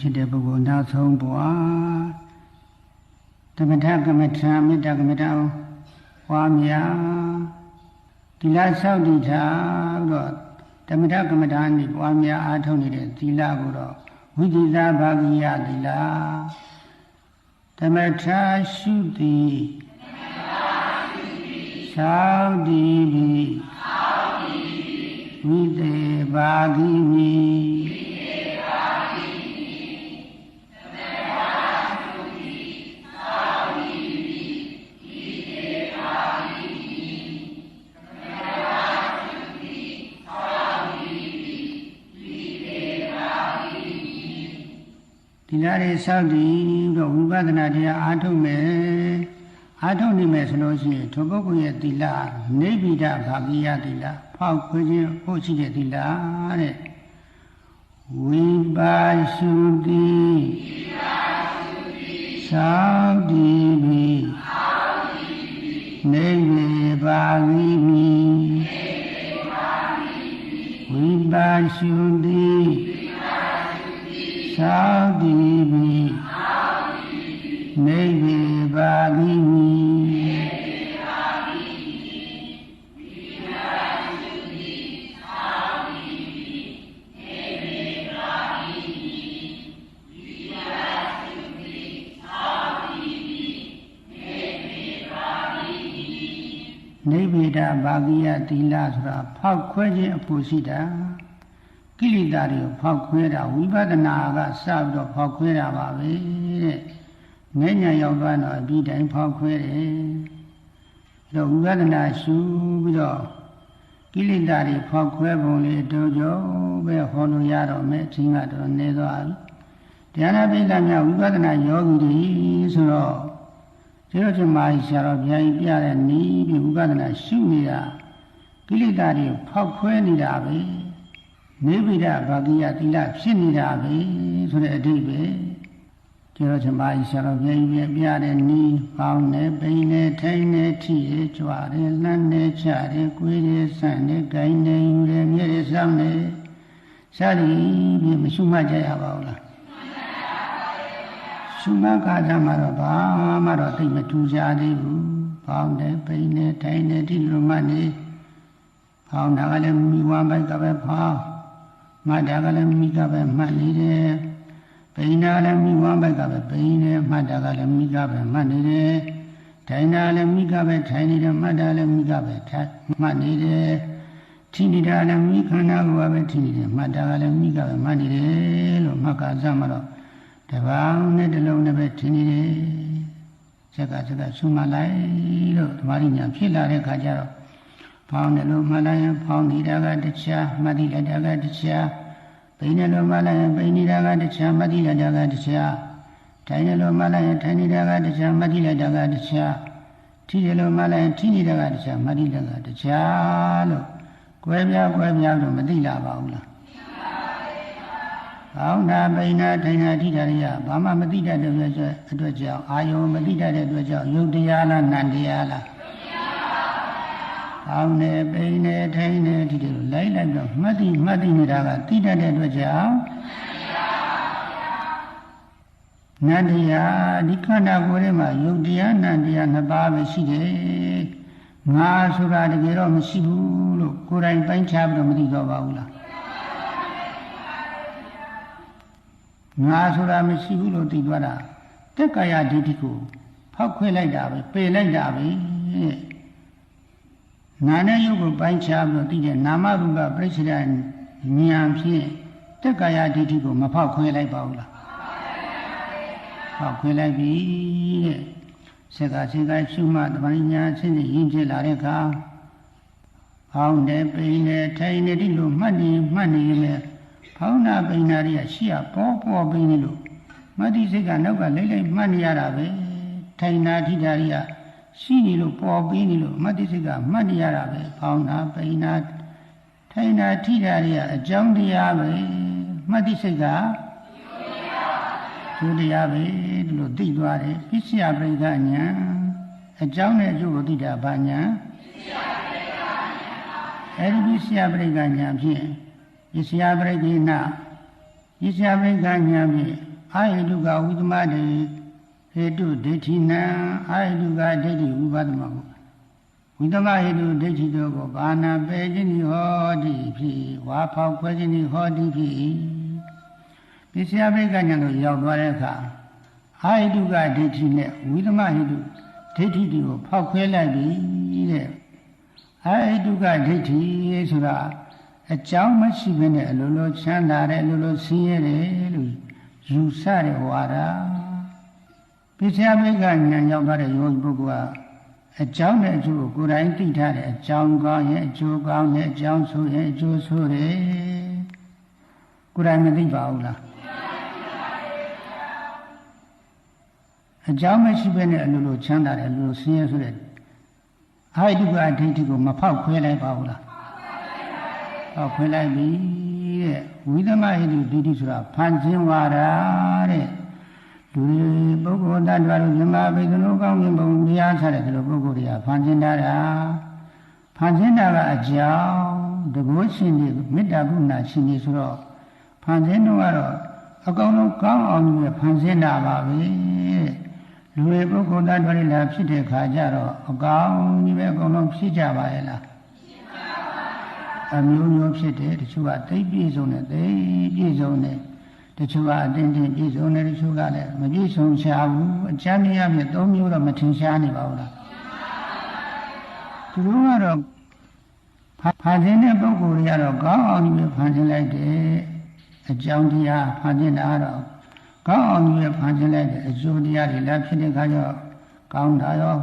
ဖြစ်တဲ့ပုဂ္ဂိုလ်နောက်ဆုံးဘဝဓမ္မထကမ္မထာမေတ္တာကမ္မထာဝါမြာသီလဆောက်တည်ထားတော့ဓမ္မထကမ္မထာနိပွားများအားထုတ်နေတဲ့သီလကိုတော့ဝိသီသာဘာဂိယသီလဓမ္မထရှုသည်ဆောက်တည်ပြီးဝိသေဘာဂိမိဒီလားတွေစောင့်တည်တော့ဝိပဿနာတရားအားထုတ်မယ်အားထုတ်နေမယ်ဆိုလို့ရှိရင်ထိုပုဂ္ဂိုလ်ရဲ့သီလနိဗ္ဗိဒဘာဂိယသီလဖောက်ခွဲခြင်းဖို့ရှိတဲ့သီလတဲ့ဝိပါရှုတိစောင့်တည်ပြီးနိဗ္ဗိဘာဂိမိဝိပါရှုတိသာတိမိနိဗ္ဗေပါဂိမိနိဗ္ဗေဒဘာဂိယသီလဆိုတာဖောက်ခွဲခြင်းအဖို့ရှိတာကိလေသာတွေကိုဖောက်ခွဲတာဝိပဿနာကစပြီးတော့ဖောက်ခွဲတာပါပဲတဲ့။ဉာဏ်ရောက်သွားတော့အပြီးတိုင်းဖောက်ခွဲတယ်။ဒါဝိပဿနာရှုပြီးတော့ကိလေသာတွေဖောက်ခွဲပုံလေးတို့ကြောပဲဟောလို့ရတော့မယ်အချင်းကတော့နေသွားပြီ။တရားနာပိဋကများဝိပဿနာယောဂီတွေဆိုတော့ဒီလိုချင်မာဆရာတော်ဘုရားကြီးပြတဲ့နည်းပြီးဝိပဿနာရှုနေတာကိလေသာတွေဖောက်ခွဲနေတာပဲ။နိဗ္ဗိဒဘာဂိယသီလဖြစ်နေတာပဲဆိုတဲ့အဓိပ္ပာယ်ဒီတော့ဇမားဆရာတော်ဘုရားကြီးပြတဲ့နီးပေါင်းနဲ့ပိန်နဲ့ထိုင်နဲ့ထိရကြွတယ်လှမ်းနဲ့ချတယ်ကိုယ်ရဆန့်နဲ့ဂိုင်းနဲ့ယူတယ်မြဲရစောင်းနဲ့စသည်ဖြင့်မရှုမှတ်ကြရပါဘူးလားရှုမှတ်ကားကြမှာတော့ဘာမှတော့သိမထူးကြသေးဘူးပေါင်းနဲ့ပိန်နဲ့ထိုင်နဲ့ဒီလိုမှနေပေါင်းတာကလည်းမိဝမ်းပိုက်ကပဲဖောင်းမှတ်တာကလည်းမိကပဲမှတ်နေတယ်ပိန်တာလည်းမိဝမ်းပိုက်ကပဲပိန်နေမှတ်တာကလည်းမိကပဲမှတ်နေတယ်ထိုင်တာလည်းမိကပဲထိုင်နေတယ်မှတ်တာလည်းမိကပဲထိုင်မှတ်နေတယ်ထိနေတာလည်းမိခန္ဓာကိုယ်ပဲထိနေတယ်မှတ်တာကလည်းမိကပဲမှတ်နေတယ်လို့မှတ်ကားစမှတော့တပေါင်းနဲ့တစ်လုံးနဲ့ပဲထိနေတယ်စက်ကရှုမှတ်လိုက်လို့ဓမ္မရညာဖြစ်လာတဲ့ခါကျတော့ဖောင်းတယ်လို့မှတ်လိုက်ရင်ဖောင်းနေတာကတခြားမှတ်တိလိုက်တာကတခြားပိန်တယ်လို့မှတ်လိုက်ရင်ပိန်နေတာကတခြားမှတ်တိလိုက်တာကတခြားထိုင်တယ်လို့မှတ်လိုက်ရင်ထိုင်နေတာကတခြားမှတ်တိလိုက်တာကတခြားထိတယ်လို့မှတ်လိုက်ရင်ထိနေတာကတခြားမှတ်တိလိုက်တာကတခြားလို့ကွဲပြားလို့မသိလာပါဘူးလားဘောင်းနာပိန်နာထိုင်နာထိတာတွေကဘာမှမသိတတ်တဲ့အတွက်ကြောင့်အာယုံမသိတတ်တဲ့အတွက်ကြောင့်ယုတ်တရားလားနံတရားလားအောင်းနေပိန်နေထိုင်နေဒီလိုလိုက်တော့မှတ်တိနေတာကသိတတ်တဲ့အတွက်ကြောင့်နန္တရားဒီခန္ဓာကိုယ်ထဲမှာယုတ်တရားနန္တရားနှစ်ပါးပဲရှိတယ် ငါဆိုတာတကယ်တော့မရှိဘူးလို့ကိုယ်တိုင်ပိုင်းခြားပြီးတော့မသိတော့ပါဘူးလားငါဆိုတာမရှိဘူးလို့သိသွားတာတက်ကာယဒိဋ္ဌိကိုဖောက်ခွဲလိုက်တာပဲပယ်လိုက်တာပဲနာနဲ့ရုပ်ကိုပိုင်းခြားပြီးတော့သိတဲ့နာမရူပပြိစ္ဆေဒဉာဏ်ဖြင့်တက်ကာယဒိဋ္ဌိကိုမဖောက်ခွဲလိုက်ပါဘူးလားဖောက်ခွဲလိုက်ပြီတဲ့စက္ကစက္ကရှုမှတမန်ညာဆင်းရဲရင်းကျလာတဲ့အခါဖောင်းတယ်ပိန်တယ်ထိုင်နေဒီလိုမှတ်နေလေဖောင်းနာပိန်နာတွေကရှိရပေါ်ပိန်နေလို့မတ္တိစိတ်ကနောက်ကလိမ့်မှတ်နေရတာပဲထိုင်နာထိတာတွေကရှိနေလို့ပေါ်ပိနေလို့မတ္တိစိတ်ကမှတ်နေရတာပဲဖောင်းနာပိန်နာထိုင်နာထိတာတွေကအကြောင်းတရားပဲမတ္တိစိတ်ကဒုတိယပဲဒီလိုသိသွားတယ်ပစ္စယပရိက္ခဉာဏ်အကြောင်းနဲ့အကျိုးကိုသိတာဘာဉာဏ်အဲဒီပစ္စယပရိက္ခဉာဏ်ဖြင့်ပစ္စယပရိက္ခေနပစ္စယပရိက္ခဉာဏ်ဖြင့်အာဟိတုကဝိသမတေဟေတုဒိဋ္ဌိနံအာဟိတုကဒိဋ္ဌိဝိပသမဟုဝိသမဟေတုဒိဋ္ဌိတို့ကိုဘာနာပေခြင်းဟောတိဖြစ်ဝါဖောက်ခွဲခြင်းဟောတိဖြစ်ပစ္စယပရိက္ခဉာဏ်ကိုရောက်သွားတဲ့အခါအာဟိတုကဒိဋ္ဌိနဲ့ဝိသမဟိတုဒိဋ္ဌိတွေကိုဖောက်ခွဲလိုက်ပြီတဲ့အာဟိတုကဒိဋ္ဌိဆိုတာအကြောင်းမရှိဘဲနဲ့အလိုလိုချမ်းသာတယ်အလိုလိုဆင်းရဲတယ်လို့ယူဆတဲ့ဝါဒပစ္စယပရိက္ခဉာဏ်ရောက်သွားတဲ့ယောဂီပုဂ္ဂိုလ်ကအကြောင်းနဲ့အကျိုးကိုကိုယ်တိုင်သိထားတယ်အကြောင်းကောင်းရဲ့အကျိုးကောင်းရဲ့အကြောင်းဆိုရဲ့အကျိုးဆိုတယ်ကိုယ်တိုင်မသိပါဘူးလားအကြောင်းမရှိဘဲနဲ့အလိုလိုချမ်းသာတယ်အလိုလိုဆင်းရဲဆိုတဲ့အာဟိတုကဒိဋ္ဌိကိုမဖောက်ခွဲလိုက်ပါဘူးလားဖောက်ခွဲလိုက်ပြီတဲ့ဝိသမဟိတုဒိဋ္ဌိဆိုတာဖန်ဆင်းဝါဒတဲ့လူပုဂ္ဂိုလ်တ attva တို့မြမဘိကနုကောင်းမြင်ပုံတရားဆတဲ့ဒီလိုပုဂ္ဂိုလ်တွေကဖန်ဆင်းတာဖန်ဆင်းတာကအကြောင်းတကုရှင်တွေမေတ္တာကရုဏာရှင်တွေဆိုတော့ဖန်ဆင်းတော့ကတော့အကောင်လုံးကောင်းအောင်လို့ဖန်ဆင်းတာပါပဲလူတွေပုဂ္ဂိုလ်တ attva တွေလာဖြစ်တဲ့ခါကျတော့အကောင်ကြီးပဲအကောင်လုံးဖြစ်ကြပါရဲ့လားအမျိုးမျိုးဖြစ်တယ်တချို့ကသိပြည့်စုံတယ်သိပြည့်စုံတယ်တချို့ကအတင်းတင်းပြည့်စုံတယ်တချို့ကလည်းမပြည့်စုံရှားဘူးအကျမ်းတရားဖြင့်၃မျိုးတော့မထင်ရှားနေပါဘူးလားသူတို့ကတော့ဖန်ဆင်းတဲ့ပုဂ္ဂိုလ်တွေကတော့ကောင်းအောင်ကြီးပဲဖန်ဆင်းလိုက်တယ်အကြောင်းတရားဖန်ဆင်းတာတော့ကောင်းအောင်ကြီးပဲဖန်ဆင်းလိုက်တယ်အကျိုးတရားတွေလည်းဖြစ်တဲ့ခါကျတော့ကောင်းတာရော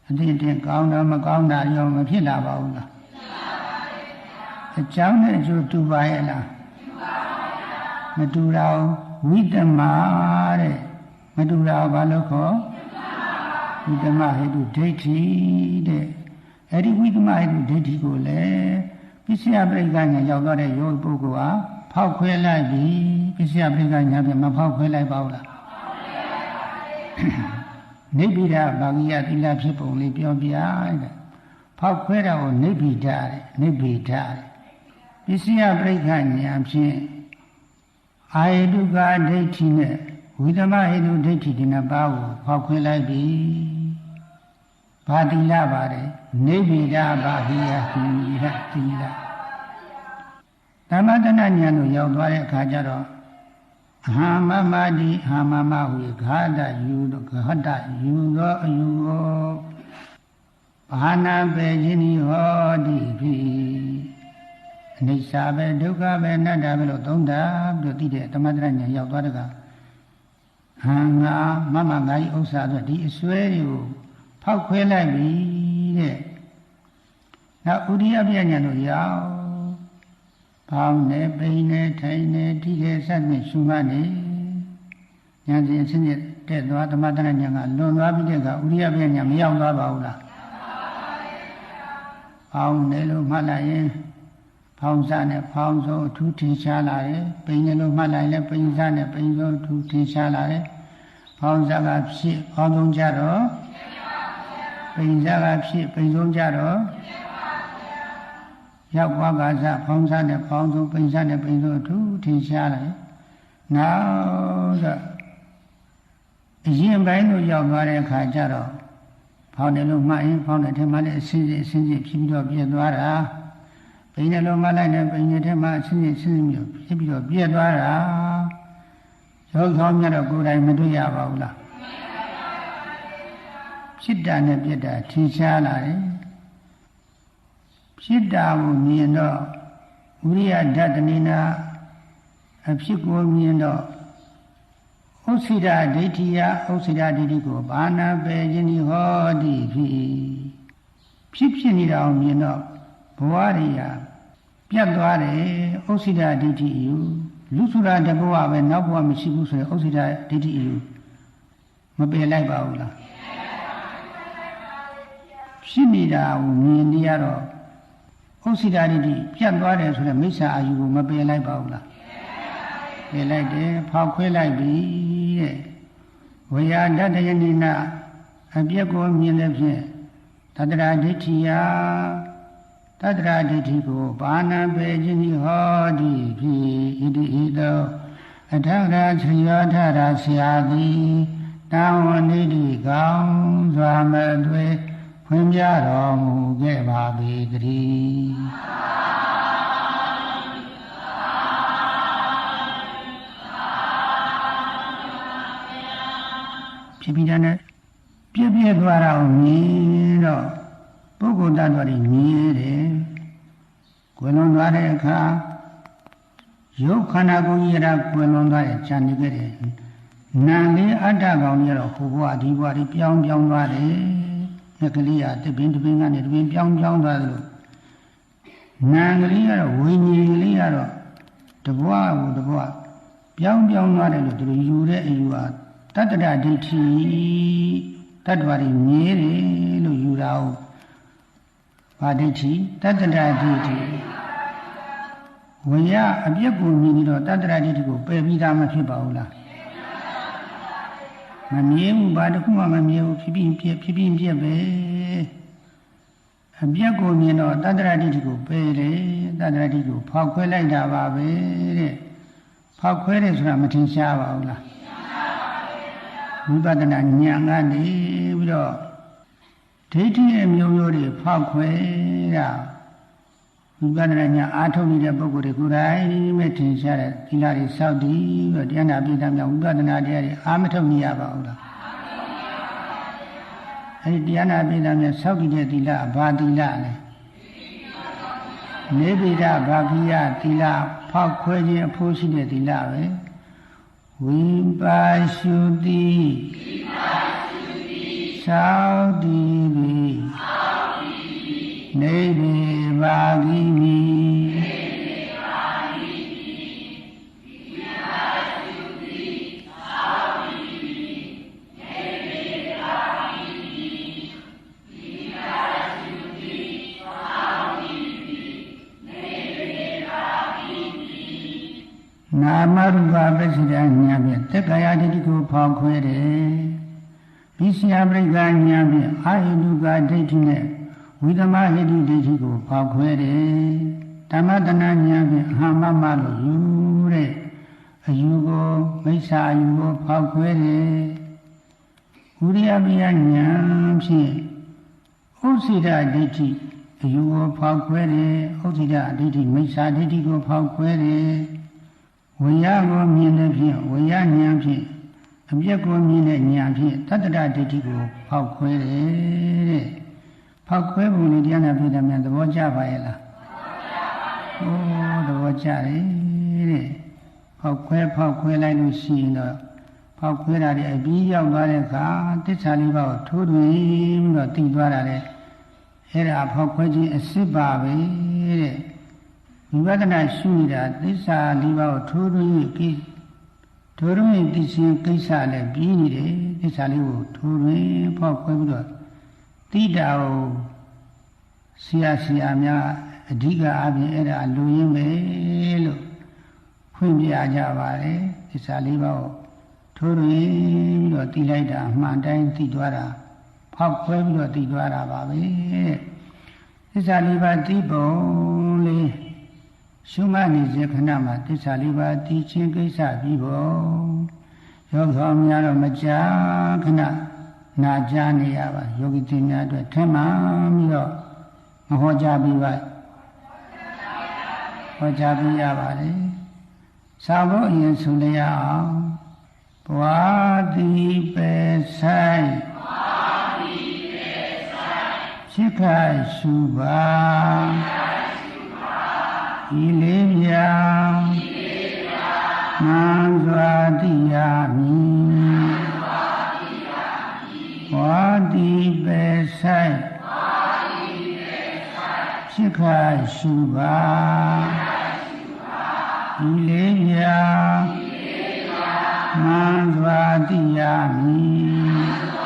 အတင်းတင်းကောင်းတာမကောင်းတာရောမဖြစ်လာပါဘူးလားအကြောင်းနဲ့အကျိုးတူပါရဲ့လားမတူတာဝိတမတဲ့မတူတာဘာလို့ခေါ်ဝိတမဟိတုဒိဋ္ဌိတဲ့အဲ့ဒီဝိတမဟိတုဒိဋ္ဌိကိုလည်းပစ္စယပရိက္ခဉာဏ်ရောက်တော့တဲ့ယောဂီပုဂ္ဂိုလ်ဟာဖောက်ခွဲလိုက်ပြီပစ္စယပရိက္ခဉာဏ်ဖြင့်မဖောက်ခွဲလိုက်ပါဘူးလားနိဗ္ဗိဒဘာဂိယသီလဖြစ်ပုံလေးပြောပြတဲ့ဖောက်ခွဲတာကိုနိဗ္ဗိဒတဲ့နိဗ္ဗိဒတဲ့ပစ္စယပရိက္ခဉာဏ်ဖြင့်အာဟိတုကဒိဋ္ဌိနဲ့ဝိသမဟိတုဒိဋ္ဌိဒီနှစ်ပါးကိုဖောက်ခွဲလိုက်ပြီဘာသီလပါတယ်နိဗ္ဗိဒဘာဂိယသီလဓမ္မတဏ္ဍဉာဏ်ကိုရောက်သွားတဲ့အခါကျတော့အဟံမမတိအဟံမမဟူဂါတယူသောဂဟတယူသောအယူကိုဘာနာပေခြင်းဤဟောတိဖြစ်အနိစ္စပဲဒုက္ခပဲအနတ္တပဲလို့သုံးတာပြီးသိတဲ့ဓမ္မတရဉာဏ်ရောက်သွားတဲ့ကဟံငါမမငါဤဥစ္စာဆိုဒီအစွဲတွေကိုဖောက်ခွဲလိုက်ပြီတဲ့နောက်ဥဒိယပြဉာဏ်တို့ရောက်ပေါင်းနေပိန်နေထိုင်နေထိလေစက်နဲ့ရှုမှတ်နေဉာဏ်စဉ်အစဉ်တဲ့သွားဓမ္မတရဉာဏ်ကလွန်သွားပြီးတဲ့ကဥဒိယပြဉာဏ်မရောက်သွားပါဘူးလားပေါင်းနေလို့မှတ်လိုက်ရင်ဖောင်းစားနဲ့ဖောင်းစိုးအထူးထင်ရှားလာတယ်ပိန်လို့မှတ်လိုက်လဲပိန်စားနဲ့ပိန်စိုးအထူးထင်ရှားလာတယ်ဖောင်းစားကဖြစ်ဖောင်းဆုံးကြတော့ပိန်စားကဖြစ်ပိန်ဆုံးကြတော့ရောက်သွားကစားဖောင်းစားနဲ့ဖောင်းဆုံးပိန်စားနဲ့ပိန်စိုးအထူးထင်ရှားလာတယ်နောက်တော့အရင်ပိုင်းကိုရောက်သွားတဲ့အခါကျတော့ ဖောင်းတယ်လို့မှတ်ရင်ဖောင်းတဲ့ထဲမှာလည်းအစင်းစစ်ဖြစ်ပြီးတော့ပြည့်သွားတာပိန်တယ်လို့မှတ်လိုက်တဲ့ပိန်တဲ့ထဲမှာအစင်းစစ်ဖြစ်ပြီးတော့ပြည့်သွားတာရုပ်ဆောင်မြတ်တော့ကိုယ်တိုင်မတွေ့ရပါဘူးလားဖြစ်တာနဲ့ပြည့်တာထင်ရှားလာတယ်ဖြစ်တာကိုမြင်တော့ဝိရိယဓာတနိနာအဖြစ်ကိုမြင်တော့ဥစ္စိဒဒိဋ္ဌိယဥစ္စိဒဒိဋ္ဌိကိုဘာနာပဲခြင်းဒီဟောတိဖြစ်နေတာကိုမြင်တော့ဘဝရိယာပြတ်သွားတယ်ဥစ္စိဒဒိဋ္ဌိယူလူစုရာတဘဝပဲနောက်ဘဝမရှိဘူးဆိုရင်ဥစ္စိဒဒိဋ္ဌိယူမပယ်လိုက်ပါဘူးလားဖြစ်နေတာကိုမြင်နေရတော့ဥစ္စိဒဒိဋ္ဌိပြတ်သွားတယ်ဆိုတော့မိစ္ဆာအာယူကိုမပယ်လိုက်ပါဘူးလားပယ်လိုက်တယ်ဖောက်ခွဲလိုက်ပြီတဲ့ဝေယဓာတယနိနာအပြည့်ကိုမြင်တဲ့ဖြင့်တတရာဒိဋ္ဌိယတတရာဒိဋ္ဌိကိုဘာနာပေခြင်းဤဟောတိဖြစ်ဣတိဣတောအထရာချယောထရာဆရာသည်တာဝနိတိကောင်းစွာမသွေဖွင့်ပြတော်မူခဲ့ပါပေတည်းဖြစ်ပြီးတဲ့ပြည့်ပြည့်သွားတာကိုမြင်တော့ပုဂ္ဂိုလ်တ attva တွေမြင်တယ်ကွယ်လွန်သွားတဲ့အခါရုပ်ခန္ဓာကိုယ်ကြီးရကွယ်လွန်သွားတဲ့ဉာဏ်နေခဲ့တယ်နာလေးအတ္တကောင်ကြီးတော့ဟိုဘဝဒီဘဝတွေပြောင်းသွားတယ်ငကလေးကတပင်းကနေတပင်းပြောင်းသွားတယ်လို့နာကလေးကတော့ဝိညာဉ်ကလေးကတော့တဘဝကိုတဘဝပြောင်းသွားတယ်လို့သူတို့ယူတဲ့အယူဟာတတ္တရဒိဋ္ဌိတတ္တဝါတွေမြဲတယ်လို့ယူတာဟုတ်ဘာဒိဋ္ဌိတတ္တရဒိဋ္ဌိဝိယအပြည့်ကိုမြင်ပြီးတော့တတ္တရဒိဋ္ဌိကိုပယ်ပြီးသားမဖြစ်ပါဘူးလားမမြဲဘူးဘာတစ်ခုမှမမြဲဘူးဖြစ်ပြီးပြက်ပဲအပြည့်ကိုမြင်တော့တတ္တရဒိဋ္ဌိကိုပယ်တယ်တတ္တရဒိဋ္ဌိကိုဖောက်ခွဲလိုက်တာပါပဲတဲ့ဖောက်ခွဲတယ်ဆိုတာမထင်ရှားပါဘူးလားဝိပဿနာဉာဏ်ကနေပြီးတော့ဒိဋ္ဌိရဲ့မျိုးတွေဖောက်ခွဲတာဝိပဿနာဉာဏ်အားထုတ်နေတဲ့ပုဂ္ဂိုလ်တွေကိုယ်တိုင်မဲ့ထင်ရှားတဲ့သီလတွေစောင့်တည်ပြီးတော့တရားနာပိဋကမြောက်ဝိပဿနာတရားတွေအားမထုတ်နေရပါဘူးလားအဲဒီတရားနာပိဋကမြောက်စောင့်တည်တဲ့သီလဘာသီလလဲနေပိဋကဘာကိယသီလဖောက်ခွဲခြင်းအဖို့ရှိတဲ့သီလပဲဝိပါရှုတိသောတိပိနေဘေဘာဂိမိနာမရူပပစ္စေဉာဏ်ဖြင့်တက္ကရာဒိဋ္ဌိကိုဖောက်ခွဲတယ်။ပိစိယပရိက္ခဉာဏ်ဖြင့်အာဟိတုကဒိဋ္ဌိနဲ့ဝိသမဟိတုဒိဋ္ဌိကိုဖောက်ခွဲတယ်။ဓမ္မတဏဉာဏ်ဖြင့်အဟံမမလို့ယူတဲ့အယူကိုမိစ္ဆာအယူကိုဖောက်ခွဲတယ်။ဝိရိယပိယဉာဏ်ဖြင့်ဥစ္စိဒဒိဋ္ဌိအယူကိုဖောက်ခွဲတယ်။ဥစ္စိဒဒိဋ္ဌိမိစ္ဆာဒိဋ္ဌိကိုဖောက်ခွဲတယ်။ဝိညာဉ်ကိုမြင်တဲ့ဖြင့်ဝိညာဉ်ဉာဏ်ဖြင့်အပြည့်ကိုမြင်တဲ့ဉာဏ်ဖြင့်တတ္တရဒိဋ္ဌိကိုဖောက်ခွဲတယ်တဲ့ဖောက်ခွဲပုံနဲ့တရားနာပိဋကမြန်သဘောကျပါရဲ့လားသဘောကျတယ်တဲ့ဖောက်ခွဲလိုက်လို့ရှိရင်တော့ဖောက်ခွဲတာတွေအပြီးရောက်သွားတဲ့အခါသစ္စာလေးပါးကိုထိုးထွင်းပြီးတော့သိသွားတာလေအဲ့ဒါဖောက်ခွဲခြင်းအစစ်ပါပဲတဲ့ဝိပဿနာရှုနေတာသစ္စာလေးပါးကိုထိုးထွင်းသိခြင်းကိစ္စလည်းပြီးနေတယ်သစ္စာလေးကိုထိုးထွင်းဖောက်ခွဲပြီးတော့သိတာကိုဆရာများအဓိကအားဖြင့်အဲ့ဒါလူရင်းပဲလို့ဖွင့်ပြကြပါတယ်သစ္စာလေးပါးကိုထိုးထွင်းပြီးတော့သိလိုက်တာအမှန်တိုင်းသိသွားတာဖောက်ခွဲပြီးတော့သိသွားတာပါပဲသစ္စာလေးပါးသိပုံလေးရှုမှတ်နေစေခဏမှာသစ္စာလေးပါးသိချင်းကိစ္စပြီးပုံရောသောများတော့မကြာခဏ နာကြားနေရပါယောဂီတင်များအတွက်ထဲမှာပြီးတော့မဟောကြားပြီးပါဟောကြားပြီးရပါတယ်စာဖို့အရင်ဆိုလိုက်ရအောင်ဘဝတိပဲဆိုင်ရှိခိုင်ရှုပါဤလေးပြမှန်စွာသိရမည်ဘဝတိပဲဆိုင်ရှိခိုင်ရှုပါဤလေးပြမှန်စွာသိရမည်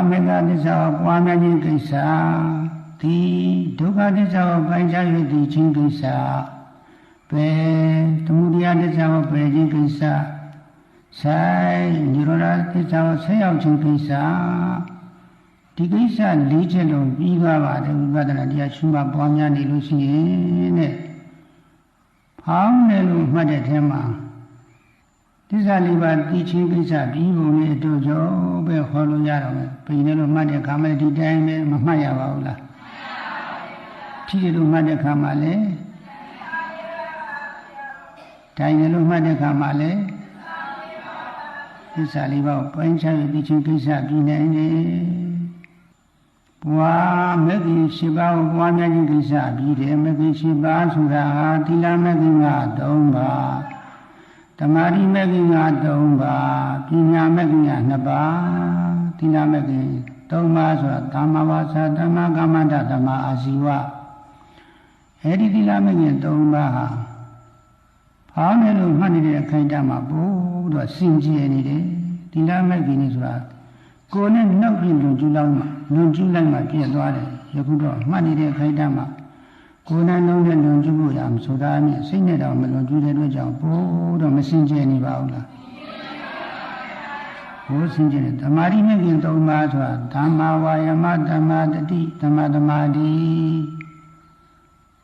မေဃသစ္စာကိုပွားများခြင်းကိစ္စဒီဒုက္ခသစ္စာကိုပိုင်းခြား၍သိခြင်းကိစ္စပဲသမုဒယသစ္စာကိုပယ်ခြင်းကိစ္စဆိုင်និရောဓသစ္စာကိုဆက်ရောက်ခြင်းကိစ္စဒီကိစ္စ၄ချက်လုံးပြီးသွားပါတယ်ဝိပဿနာတရားရှုမှတ်ပွားများနေလို့ရှိရင်တဲ့ဖောင်းတယ်လို့မှတ်တဲ့ထဲမှာသစ္စာလေးပါးသိချင်းကိစ္စပြီးပုံလေးအတူတူပဲဟောလို့ရတော့မယ်။ပြင်လို့မှတ်တဲ့ခါမှဒီတိုင်းပဲမမှတ်ရပါဘူးလား။မှတ်ရပါဘူး။ဖြည်းလို့မှတ်တဲ့ခါမှလည်းတိုင်းလို့မှတ်တဲ့ခါမှလည်းသစ္စာလေးပါးပိုင်းခြားပြီးသိချင်းကိစ္စပြီးနိုင်တယ်။ဘွာမဂ္ဂင်၈ပါးကိုပွားများခြင်းကိစ္စပြီးတယ်မဂ္ဂင်၈ပါးဆိုတာဟာသီလမဂ္ဂင်က၃ပါးသမာဓိမဂ္ဂင်က3ပါးပညာမဂ္ဂင်က2ပါးသီလမဂ္ဂင်3ပါးဆိုတာသမ္မာဝါစာသမ္မာကမ္မန္တသမ္မာအာဇီဝအဲဒီသီလမဂ္ဂင်3ပါးဟာဖောင်းတယ်လို့မှတ်နေတဲ့အခိုင်အတန့်မှာပို့တော့စင်ကြယ်နေတယ်သီလမဂ္ဂင်ဆိုတာကိုယ်နဲ့နှုတ်ပြီးလွန်ကျူးလိုက်မှပြည့်သွားတယ်ယခုတော့မှတ်နေတဲ့အခိုင်အတန့်မှာကိုယ်နဲ့လုံးနဲ့လွန်ကျူးဖို့ရမဆိုတာအမြင့်စိတ်နဲ့တော့မလွန်ကျူးတဲ့အတွက်ကြောင့်ပို့တော့မစင်ကြယ်နေပါဘူးလားဘိုးစင်ကြယ်သမာဓိနဲ့ခင်3ပါးဆိုတာဓမ္မဝါယမဓမ္မတတိဓမ္မသမာဓိ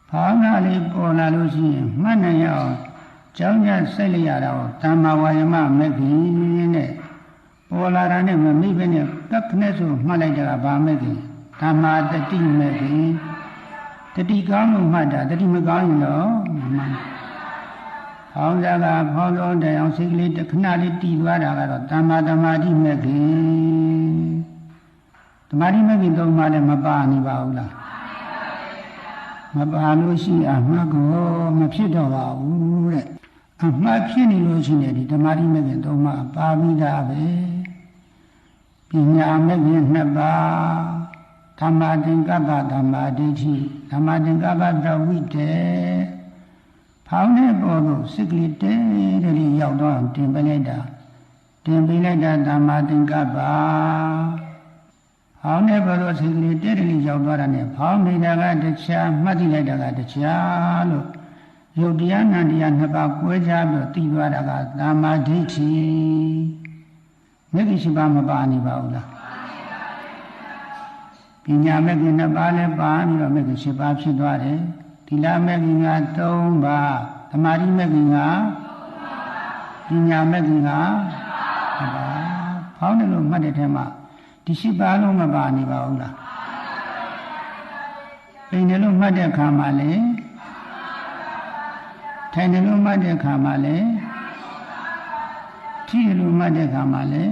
ဘာဝနာလေးပေါ်လာလို့ရှိရင်မှတ်နိုင်ရအောင်ကြောင်းကြစိတ်လိုက်ရတာကိုဓမ္မဝါယမမဲ့ခင်နဲ့ပေါ်လာတာနဲ့မမိဘနဲ့ကပ်ခနဲ့ဆိုမှတ်လိုက်တာကဘာမဲ့ခင်ဓမ္မတတိမဲ့ခင်တတိကောင်းလို့မှတ်တာတတိမကောင်းရင်တော့မှန်ဟောင်းစားကဖောင်းလုံးတဲ့အောင်စိတ်ကလေးတစ်ခဏလေးတည်သွားတာကတော့တမ္မာသမာဓိမဲ့ခင်သမာဓိမဲ့ခင်3ပါးလည်းမပါနေပါဘူးလားမပါလို့ရှိအမှတ်ကိုမဖြစ်တော့ပါဘူးတဲ့အမှတ်ဖြစ်နေလို့ရှိရင်ဒီသမာဓိမဲ့ခင်3ပါးပါပြီးသားပဲပညာမဲ့ခင်2ပါးဓမ္မသင်္ကပ္ပဓမ္မာဒိဋ္ဌိဓမ္မသင်္ကပ္ပပြဝိတေဖောင်းတဲ့ပေါ်လို့စိတ်ကလေးတဲတဲ့လေးရောက်တော့တင်ပေးလိုက်တာဓမ္မသင်္ကပ္ပဖောင်းတဲ့ပေါ်လို့စိတ်ကလေးတဲတဲ့လေးရောက်သွားတာနဲ့ဖောင်းနေတာကတရားမှတ်သိလိုက်တာကတရားလို့ယုတ်တရားနံတရား2ပါးကွဲခြားပြီးသိသွားတာကဓမ္မဒိဋ္ဌိမျက်စိရှိပါမပါနေပါဘူးလားပညာမဲ့ခင်2ပါးလည်းပါပြီးတော့မဲ့ခင်10ပါးဖြစ်သွားတယ်သီလမဲ့ခင်က3ပါးသမာဓိမဲ့ခင်ကပညာမဲ့ခင်က2ပါးဖောင်းတယ်လို့မှတ်တဲ့ထဲမှာဒီ10ပါးလုံးမပါနေပါဘူးလားပိန်တယ်လို့မှတ်တဲ့အခါမှာလေထိုင်တယ်လို့မှတ်တဲ့အခါမှာလေထိတယ်လို့မှတ်တဲ့အခါမှာလေ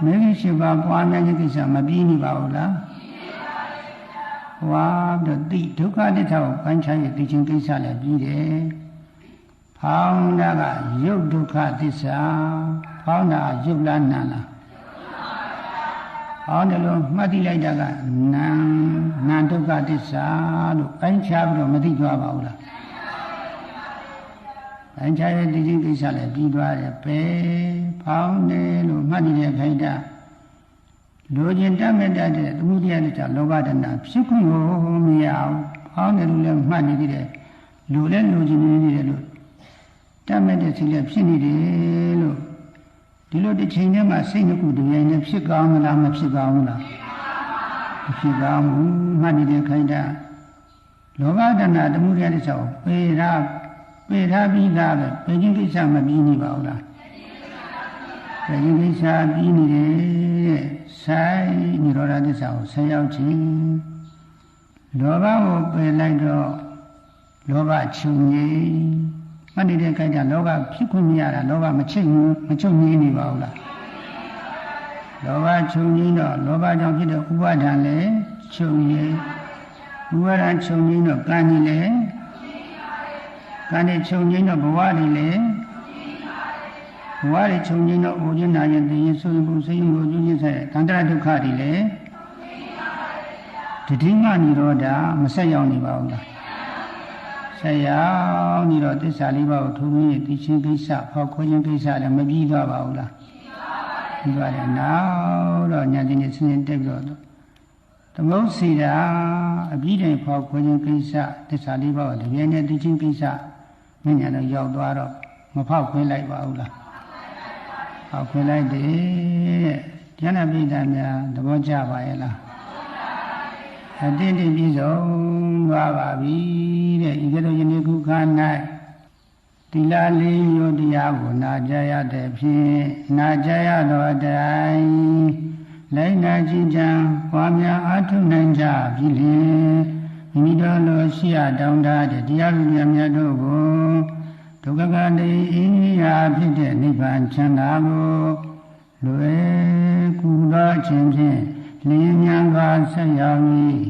မဂ္ဂင်7ပါးပွားများခြင်းကိစ္စမပြီးနေပါဘူးလားဝါတော့တိဒုက္ခသစ္စာကိုပိုင်းခြားရသိခြင်းကိစ္စလည်းပြီးတယ်ဖောင်းတာကယုတ်ဒုက္ခသစ္စာဖောင်းတာယုတ်လားနာလားဖောင်းတယ်လို့မှတ်သိလိုက်တာကနာဒုက္ခသစ္စာလို့ပိုင်းခြားပြီးတော့မသိသွားပါဘူးလားပိုင်းခြားရသိခြင်းကိစ္စလည်းပြီးသွားတယ်ပဲဖောင်းတယ်လို့မှတ်နေတဲ့ခိုင်တာလိုချင်တတ်မဲ့တဲ့သမုဒယနဲ့လောဘတဏဖြစ်ခွင့်ကိုမရအောင်ဖေ အောင်းတယ်လို့လည်းမှတ်နေသေးတယ်လူလည်းလူချင်းနေတယ်လို့တတ်မဲ့တဲ့စိတ်လည်းဖြစ်နေတယ်လို့ဒီလိုတစ်ချိန်တည်းမှာစိတ်နှစ်ခုတပြိုင်တည်းဖြစ်ကောင်းမလားမဖြစ်ကောင်းဘူးလားမဖြစ်ကောင်းဘူးမှတ်နေတဲ့ခိုင်းတာလောဘတဏ္ဍာတမှုရတဲ့ဆောက်ပေထားပြီးသားပဲပေခြင်းကိစ္စမပြီးနေပါဘူးလားပေခြင်းကိစ္စပြီးနေတယ်ဆိုင်နိရောဓသစ္စာကိုဆက်ရောက်ခြင်းလောဘကိုပယ်လိုက်တော့လောဘချုပ်ငြိမ်းမှတ်နေတဲ့ခိုင်းတာလောဘဖြစ်ခွင့်မရတာလောဘမချုပ်ငြိမ်းနေပါဘူးလားလောဘချုပ်ငြိမ်းတော့လောဘကြောင့်ဖြစ်တဲ့ဥပါဒံလည်းချုပ်ငြိမ်းဥပါဒံချုပ်ငြိမ်းတော့ကံကြီးလည်းကံနဲ့ချုပ်ငြိမ်းတော့ဘဝတွေလည်းဘဝတွေချုပ်ငြိမ်းတော့ဥဉ္ဇနာရင်သိရင်ဆိုရင်ဘုစိတ်ကိုကျွချင်းဆက်သန္တရဒုက္ခတွေလည်းတတိယနိရောဓမဆက်ရောက်နေပါဘူးလားဆက်ရောက်နေတော့သစ္စာလေးပါးကိုထုံးပြီးသိချင်းကိစ္စဖောက်ခွဲခြင်းကိစ္စလည်းမပြီးသွားပါဘူးလားပြီးသွားတယ်နောက်တော့ညာတိနဲ့ဆင်းရဲတက်ပြီးတော့သမုတ်စီတာအပြီးတိုင်ဖောက်ခွဲခြင်းကိစ္စသစ္စာလေးပါးကိုတကယ်နဲ့သိချင်းကိစ္စမညာတော့ရောက်သွားတော့မဖောက်ခွဲလိုက်ပါဘူးလားဖောက်ခွဲလိုက်တယ်ဉာဏ်ပိဋကများသဘောကျပါရဲ့လားအတင်းတင်းပြီးဆုံးသွားပါပြီတဲ့ဤကဲ့သို့ယနေ့ခုခါ၌သီလလေးမျိုးတရားကိုနာကြရတဲ့ဖြင့်နာကြရသောအတိုင်းလိုက်နာကြည်ကြံပွားများအားထုတ်နိုင်ကြပြီလျှင်မိမိတို့လိုရှိရတောင်းတတဲ့တရားလူများများတို့ကိုဒုက္ခကတိအင်းရာဖြစ်တဲ့နိဗ္ဗာန်ချမ်းသာကိုလွယ်ကူသောအခြင်းဖြင့်လင်းဉာဏ်ကဆက်ရောက်၍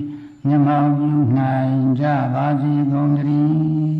မျက်မှောက်ပြုနိုင်ကြပါစေကုန်သတည်း